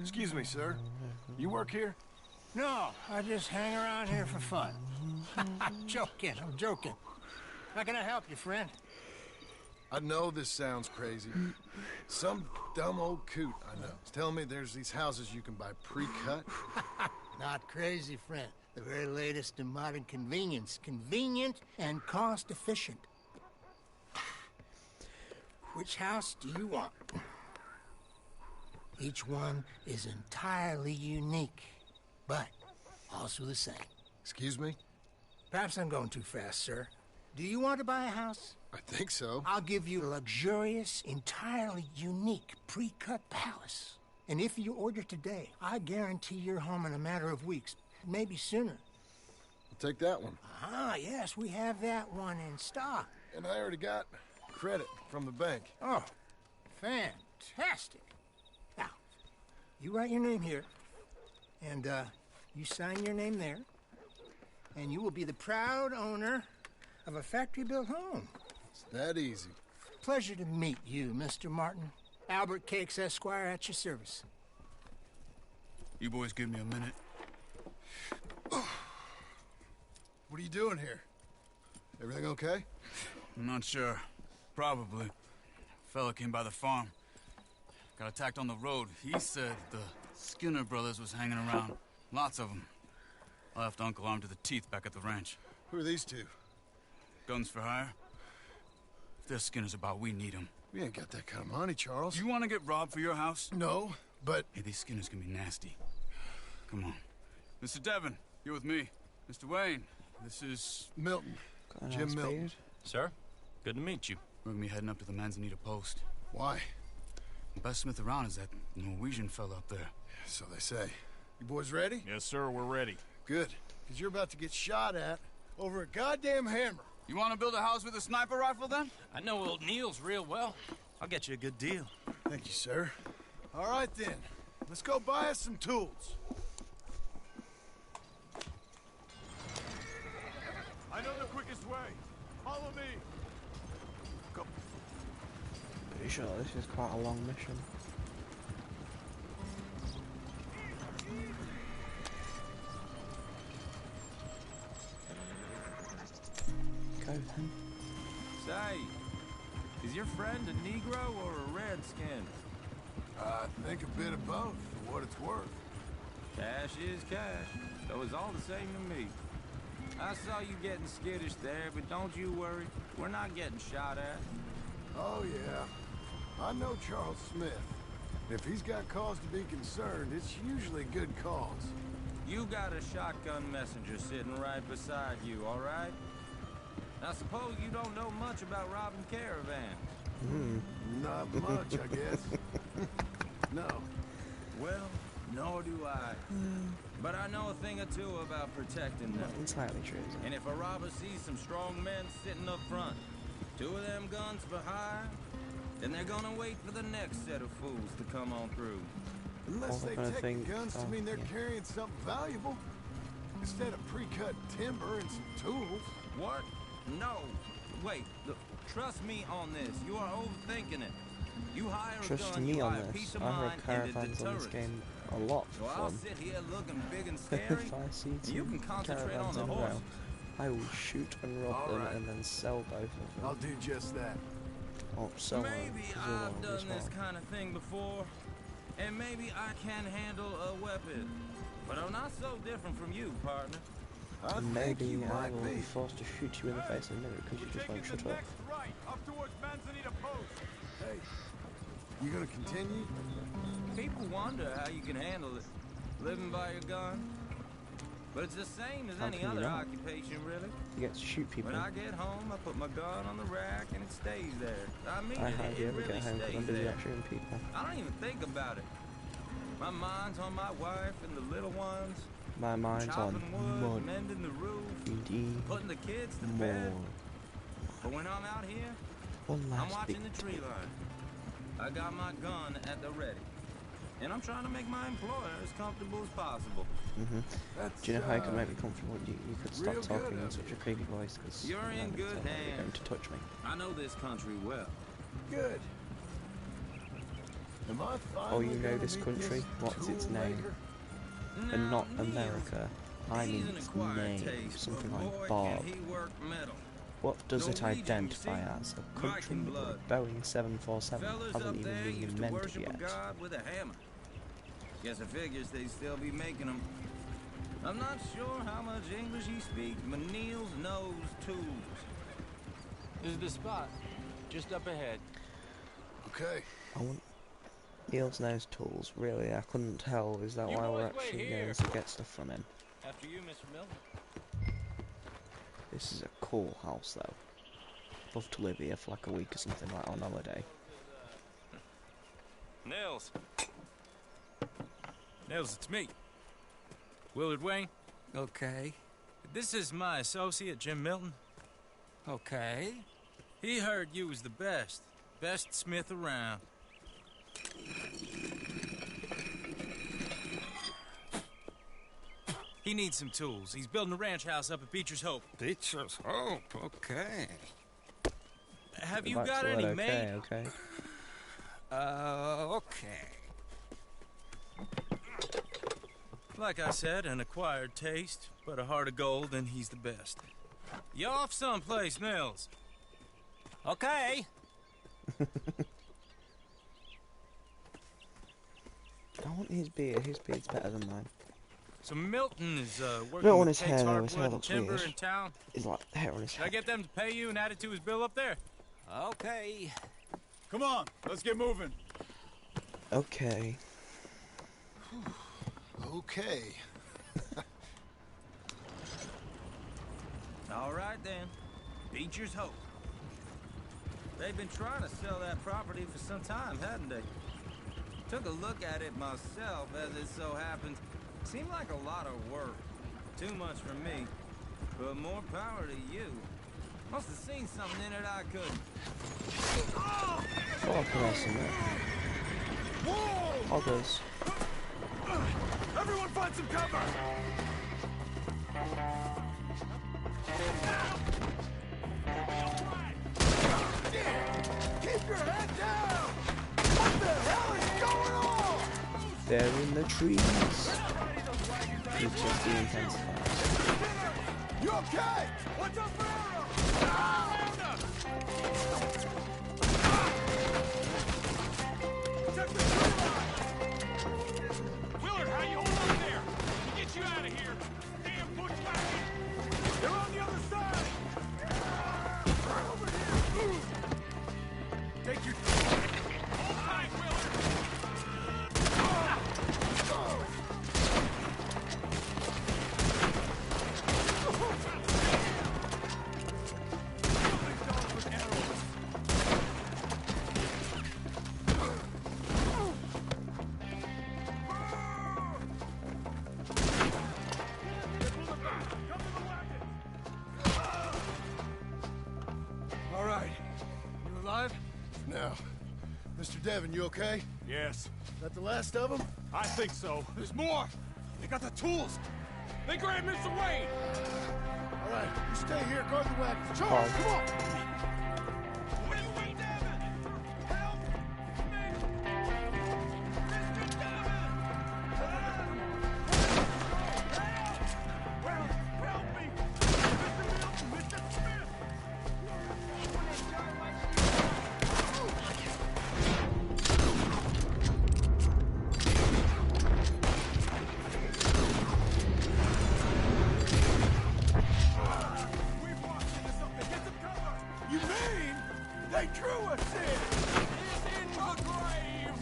Excuse me, sir. You work here? No, I just hang around here for fun. I'm joking. How can I help you, friend? I know this sounds crazy. Some dumb old coot I know is telling me there's these houses you can buy pre-cut. Not crazy, friend. The very latest in modern convenience. Convenient and cost-efficient. Which house do you want? Each one is entirely unique, but also the same. Excuse me? Perhaps I'm going too fast, sir. Do you want to buy a house? I think so. I'll give you a luxurious, entirely unique pre-cut palace. And if you order today, I guarantee you're home in a matter of weeks, maybe sooner. I'll take that one. Ah, yes, we have that one in stock. And I already got credit from the bank. Oh, fantastic. Now, you write your name here, and you sign your name there, and you will be the proud owner of a factory-built home. It's that easy. Pleasure to meet you, Mr. Martin. Albert Cakes, Esquire, at your service. You boys give me a minute. What are you doing here? Everything okay? I'm not sure. Probably. Fella came by the farm. Got attacked on the road. He said the Skinner brothers was hanging around. Lots of them. I left Uncle armed to the teeth back at the ranch. Who are these two? Guns for hire? If their skin is about, we need them. We ain't got that kind of money, Charles. You want to get robbed for your house? No, but... Hey, these skinners can be nasty. Come on. Mr. Devon, you're with me. Mr. Wayne, this is... Milton. Jim Milton. Sir, good to meet you. We're gonna be heading up to the Manzanita Post. Why? The best smith around is that Norwegian fella up there. So they say. You boys ready? Yes, sir, we're ready. Good, because you're about to get shot at over a goddamn hammer. You want to build a house with a sniper rifle, then? I know old Niels real well. I'll get you a good deal. Thank you, sir. All right, then. Let's go buy us some tools. I know the quickest way. Follow me. Go. Pretty sure this is quite a long mission. Go then. Say, is your friend a Negro or a Redskin? I think a bit of both, for what it's worth. Cash is cash, so it's all the same to me. I saw you getting skittish there, but don't you worry. We're not getting shot at. Oh, yeah. I know Charles Smith. If he's got cause to be concerned, it's usually good cause. You got a shotgun messenger sitting right beside you, all right? I suppose you don't know much about robbing caravans. Not much, I guess. No. Well, nor do I. But I know a thing or two about protecting them. Not entirely true. And if a robber sees some strong men sitting up front, 2 of them guns for hire, then they're gonna wait for the next set of fools to come on through. Unless they take the guns to mean they're carrying something valuable. Instead of pre-cut timber and some tools. What? No. Wait, look, trust me on this. You are overthinking it. You hire a Trust gun, me you on hire this. peace of I mind heard and a caravans on this deterrent. game a lot So for I'll fun. sit here looking big and scary. If I see you two can concentrate on caravans the in a horse. row, I will shoot and rob All them right. and then sell both of them. I'll do just that. Oh, sell Maybe Zula I've as done this well. kind of thing before, and maybe I can handle a weapon. But I'm not so different from you, partner. And maybe I will be forced to shoot you in the face in a minute because you just won't shut up. Right, up towards Manzanita Post. Hey, you gonna continue? People wonder how you can handle it, living by your gun. But it's the same as How any can you other not? occupation, really. You get to shoot people. When I get home, I put my gun on the rack and it stays there. I mean, I hardly it ever really get home because stays I'm busy there. out shooting people. I don't even think about it. My mind's on my wife and the little ones. My mind's on Chopping wood, mud. mending the roof, Indeed. putting the kids to More. bed. But when I'm out here, One I'm last watching big the tree line. I got my gun at the ready. And I'm trying to make my employer as comfortable as possible. Do you know how you can make me comfortable? You could stop real talking good in of such a creepy voice because You're in good you're going hands. to touch me. I know this country well. Good. Am I Oh, finally you know gonna this meet country? What's its name? And not America. I mean its name. Something like Bob. What does it identify as? A country with a Boeing 747 Fellas hasn't up even there been used to invented worship a yet. god with a hammer. Guess it figures they'd still be making them. I'm not sure how much English he speaks, but Niels knows tools. This is the spot, just up ahead. Okay. I want Niels knows tools. Really, I couldn't tell. Is that You why we're boys wait actually here. going to get stuff from him? After you, Mr. Milton. This is a cool house, though. Love to live here for like a week or something, like on holiday. Nils. Nils, it's me. Willard Wayne. Okay. This is my associate, Jim Milton. Okay. He heard you was the best. Best smith around. He needs some tools. He's building a ranch house up at Beecher's Hope. Beecher's Hope, okay. Have you Back to got it, any okay, mate? okay. Okay. Like I said, an acquired taste, but a heart of gold, and he's the best. You off someplace, Nils? Okay. I want his beard. His beard's better than mine. So Milton is working Milton with his Tate's hair, though, Hardwood his hair and looks Timber weird. in town. He's like hair on his Should I head. get them to pay you and add it to his bill up there? Okay. Come on, let's get moving. Okay. Okay. All right then. Beecher's Hope. They've been trying to sell that property for some time, hadn't they? Took a look at it myself, as it so happens. Seemed like a lot of work. Too much for me. But more power to you. Must have seen something in it I couldn't. Oh, I can have some there. Others. Everyone find some cover! Keep your head down! What the hell is going on? They're in the trees. It just intensifies. You okay? What's up for arrow? Check the tree line! Willard, how you hold on there? We'll get you out of here. Damn bushwhacker! They're on the other side! Over here! Take your... Hold tight, Willard! All right. You alive? Now, Mr. Devon, you okay? Yes. That the last of them? I think so. There's more! They got the tools! They grabbed Mr. Wayne! All right, you stay here, guard the wagons. Charles, come on! What are you waiting, Devon? Help me! Mr. Devon! Help me! Mr. Milton! Mr. Smith! You mean they drew us in? He's in the grave!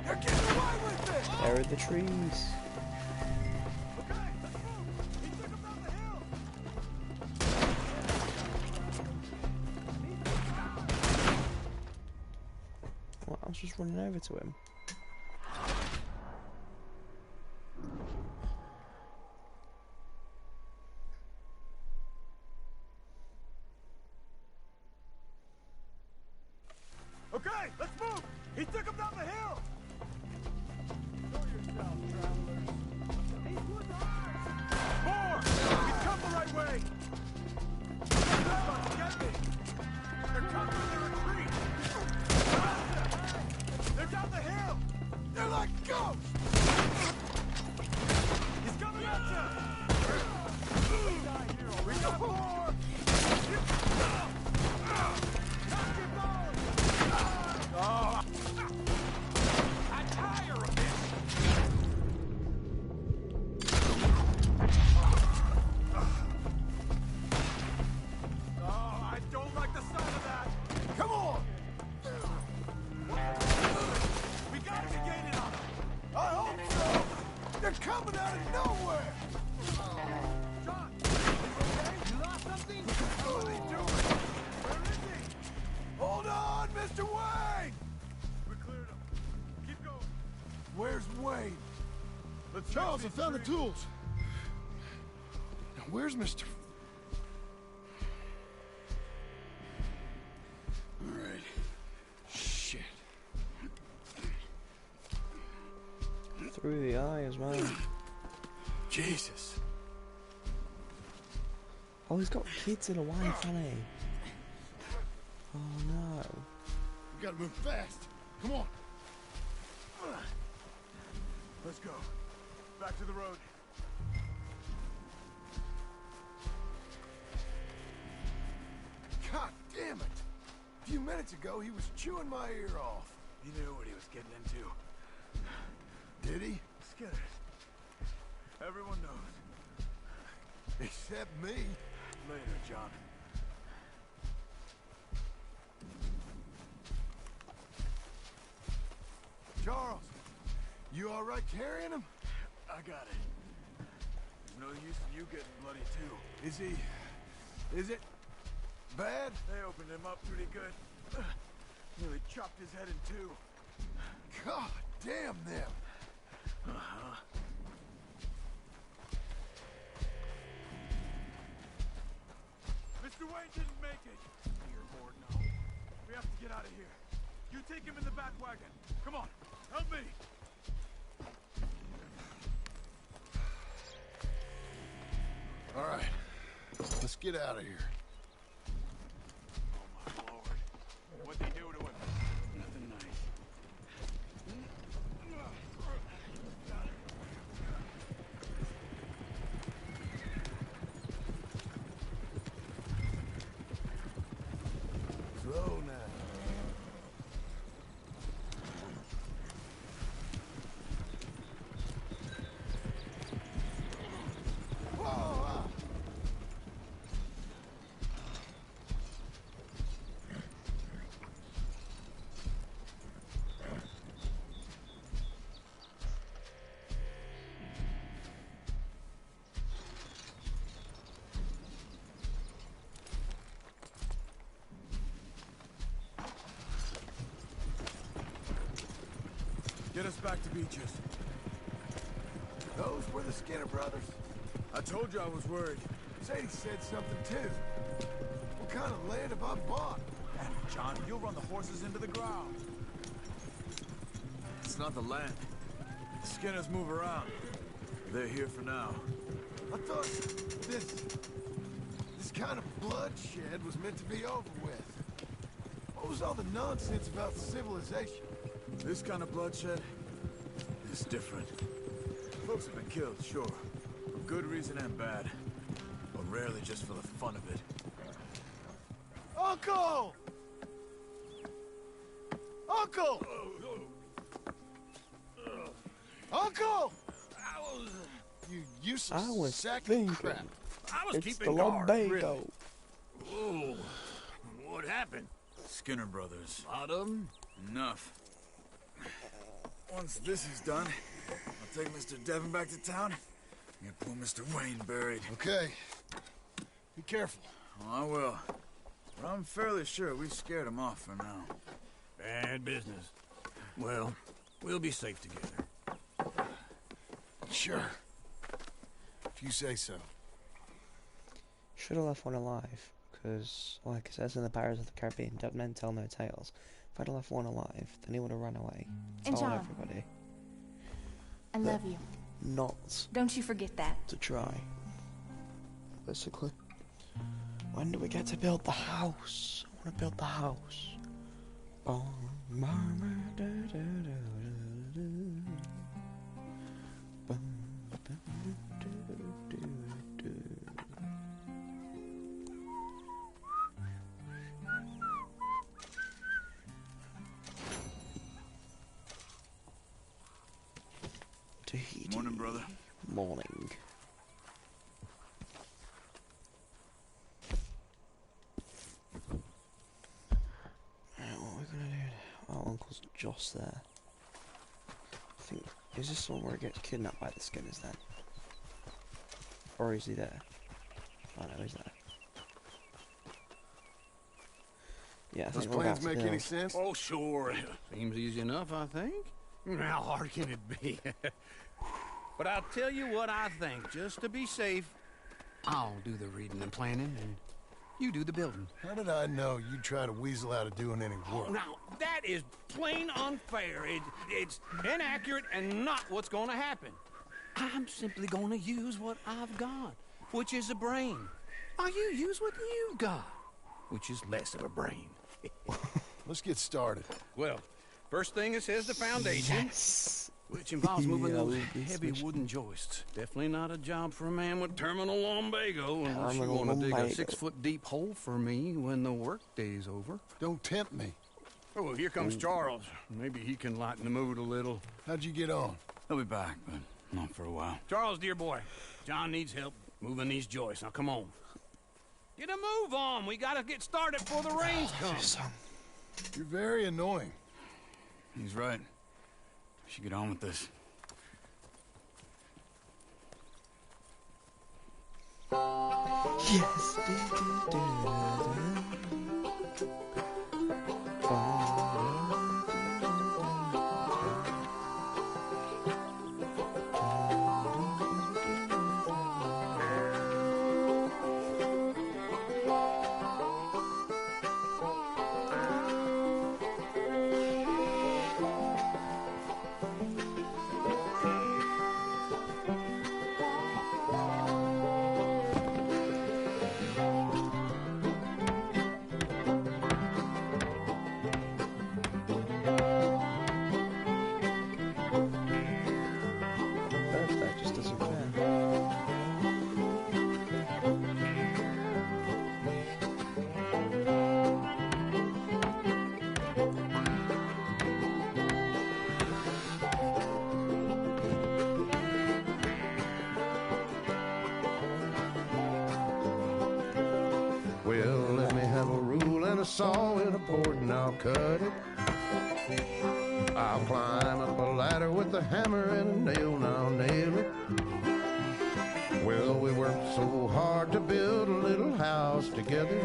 They're getting away with it! They're in the trees. Okay, let's move! He took them down the hill! What? I was just running over to him. Okay, let's move! He took them down the hill! Show yourself, travelers. These woods are ours! More! He's come the right way! They're about to get me! They're covering the retreat! They're down the hill! They're like ghosts! He's coming at you! We got more! Oh, I tire of this! oh, I don't like the sound of that! Come on! We gotta get gated on them! I hope so! They're coming out of nowhere! John, you okay? You lost something? What are they doing? Where is he? Hold on, Mr. Wayne! We cleared him. Keep going. Where's Wayne? Charles, I found the tools. Now, where's Mr. All right. Shit. Through the eye as well. Jesus. Oh, he's got kids in a wife, hasn't he? Oh no. We gotta move fast. Come on. Let's go. Back to the road. God damn it! A few minutes ago, he was chewing my ear off. He knew what he was getting into. Did he? Skinner. Everyone knows. Except me. Later, John. Charles, you all right carrying him? I got it. No use in you getting bloody too. Is it bad? They opened him up pretty good. Nearly chopped his head in two. God damn them. Mr. Wayne didn't make it. You're bored now. We have to get out of here. You take him in the back wagon. Come on, help me. All right, let's get out of here. Oh my lord. What'd they do to him? Nothing nice. Slow now. Get us back to Beaches. Those were the Skinner brothers. I told you I was worried. Sadie said something too. What kind of land have I bought? Damn it, John, you'll run the horses into the ground. It's not the land. The Skinners move around. They're here for now. I thought this kind of bloodshed was meant to be over with. What was all the nonsense about civilization? This kind of bloodshed is different. Folks have been killed, sure. For good reason and bad. But rarely just for the fun of it. Uncle! Uncle! Uncle! You useless sack of crap. I was It's keeping the guard, lumbago. really. Whoa. What happened? Skinner brothers. A lot of them? Enough. Once this is done, I'll take Mr. Devon back to town and get poor Mr. Wayne buried. Okay. Be careful. Oh, I will. But I'm fairly sure we scared him off for now. Bad business. Well, we'll be safe together. Sure. If you say so. Should have left one alive, because, like it says in the Pirates of the Caribbean, dead men tell no tales. If I'd have left one alive, then he would have run away. And Told John, everybody. I love you. Not Don't you forget that. to try. Basically. When do we get to build the house? I want to build the house. Morning, brother. Morning. Right, what are we gonna do? Our uncle's just there. I think, is this the one where he gets kidnapped by the Skinners then? Or is he there? Oh no, he's there. Yeah, I Those think we're plans about to make any build. sense? Oh, sure. Seems easy enough, I think. How hard can it be? But I'll tell you what I think, just to be safe. I'll do the reading and planning, and you do the building. How did I know you'd try to weasel out of doing any work? Now, that is plain unfair. It's inaccurate and not what's going to happen. I'm simply going to use what I've got, which is a brain. While you use what you got, which is less of a brain. Let's get started. Well, first thing it says the foundation. Yes. Which involves moving Yeah, those we'll be heavy switching. wooden joists. Definitely not a job for a man with terminal lumbago unless you Terminal want to dig a lumbago. 6-foot deep hole for me when the workday's over. Don't tempt me. Oh, well, here comes Charles. Maybe he can lighten the mood a little. How'd you get on? They'll be back, but not for a while. Charles, dear boy, John needs help moving these joists. Now, come on. Get a move on. We gotta get started before the rains come. You're very annoying. He's right. We should get on with this. Yes. Well, let me have a rule and a saw and a board and I'll cut it. I'll climb up a ladder with a hammer and a nail and I'll nail it. Well, we worked so hard to build a little house together.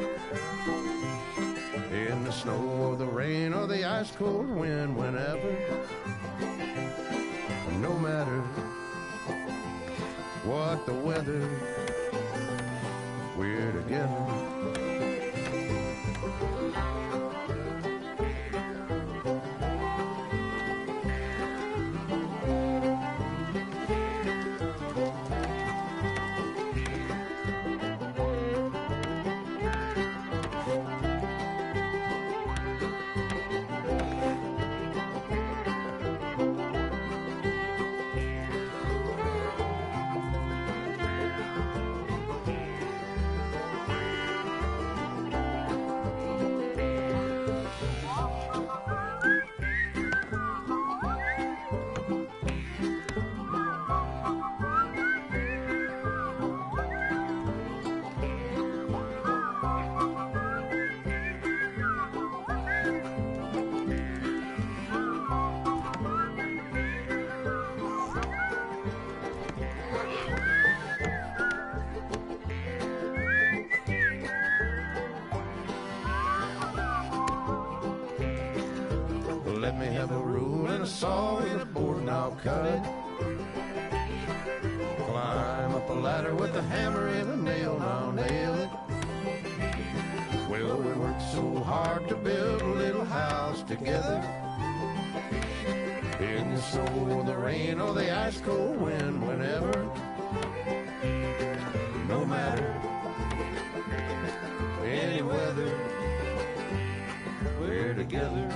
In the snow or the rain or the ice cold wind, whenever. No matter what the weather, we're together. Let me have a rule and a saw and a board and I'll cut it. Climb up a ladder with a hammer and a nail and I'll nail it. Well, we worked so hard to build a little house together. In the snow or the rain or the ice cold wind, whenever. No matter any weather, we're together.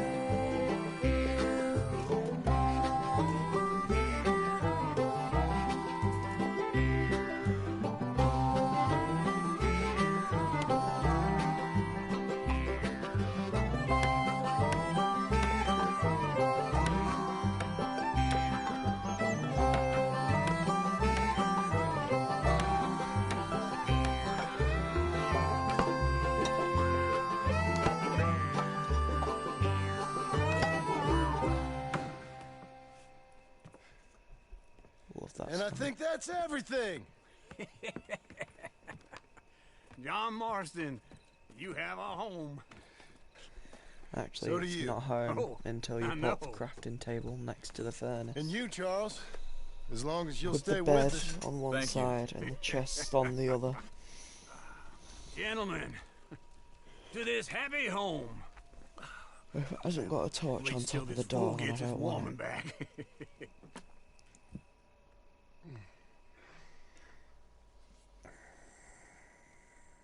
And I think that's everything. John Marston, you have a home. Actually, So do it's you. not home Oh, until you I put know. the crafting table next to the furnace. And you, Charles, as long as you'll With stay the with bed us. on one Thank you. side and the chest on the other. Gentlemen, to this happy home. If it hasn't got a torch on top of the door, then I Gets its don't want woman it. back.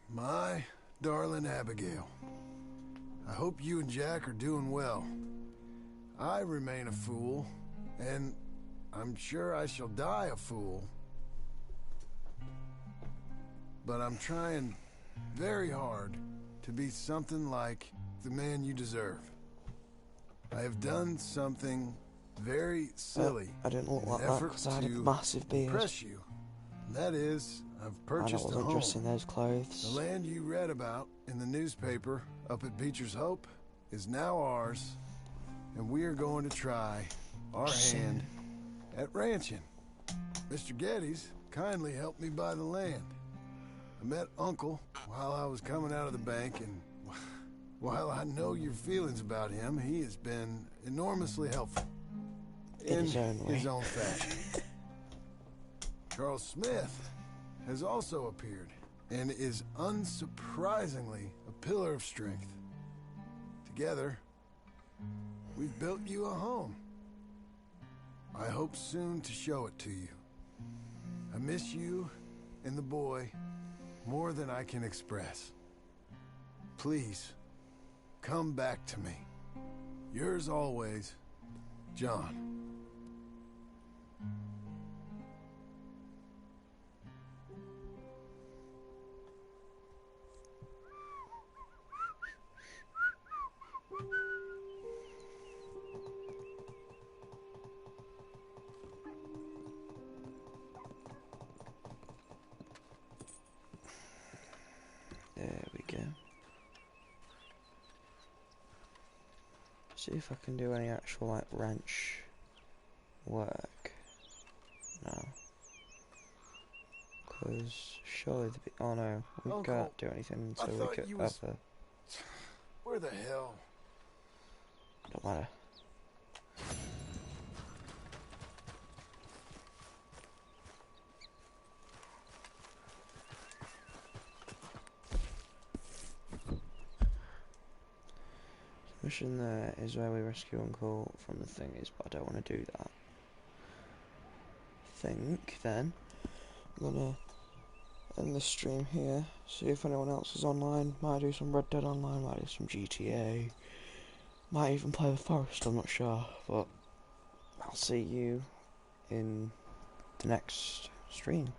My darling Abigail, I hope you and Jack are doing well. I remain a fool, and I'm sure I shall die a fool. But I'm trying very hard to be something like the man you deserve. I have done something very silly. I didn't look in like an that effort because I had a to massive beard. impress you. And that is, I've And I purchased a wasn't home. dressed in those clothes. The land you read about in the newspaper up at Beecher's Hope is now ours, and we are going to try our hand at ranching. Mr. Geddes kindly helped me buy the land. I met Uncle while I was coming out of the bank, and while I know your feelings about him, he has been enormously helpful in his own fashion. Charles Smith has also appeared and is unsurprisingly a pillar of strength. Together, we've built you a home. I hope soon to show it to you. I miss you and the boy more than I can express. Please, come back to me. Yours always, John. There we go. See if I can do any actual like ranch work. No. Because surely the oh no, we Uncle, can't do anything until we get up there. Where the hell? Don't matter. Mission there is where we rescue Uncle from the thingies, but I don't want to do that. I think then I'm gonna end this stream here, see if anyone else is online. Might do some Red Dead Online, might do some GTA, might even play The Forest, I'm not sure, but I'll see you in the next stream.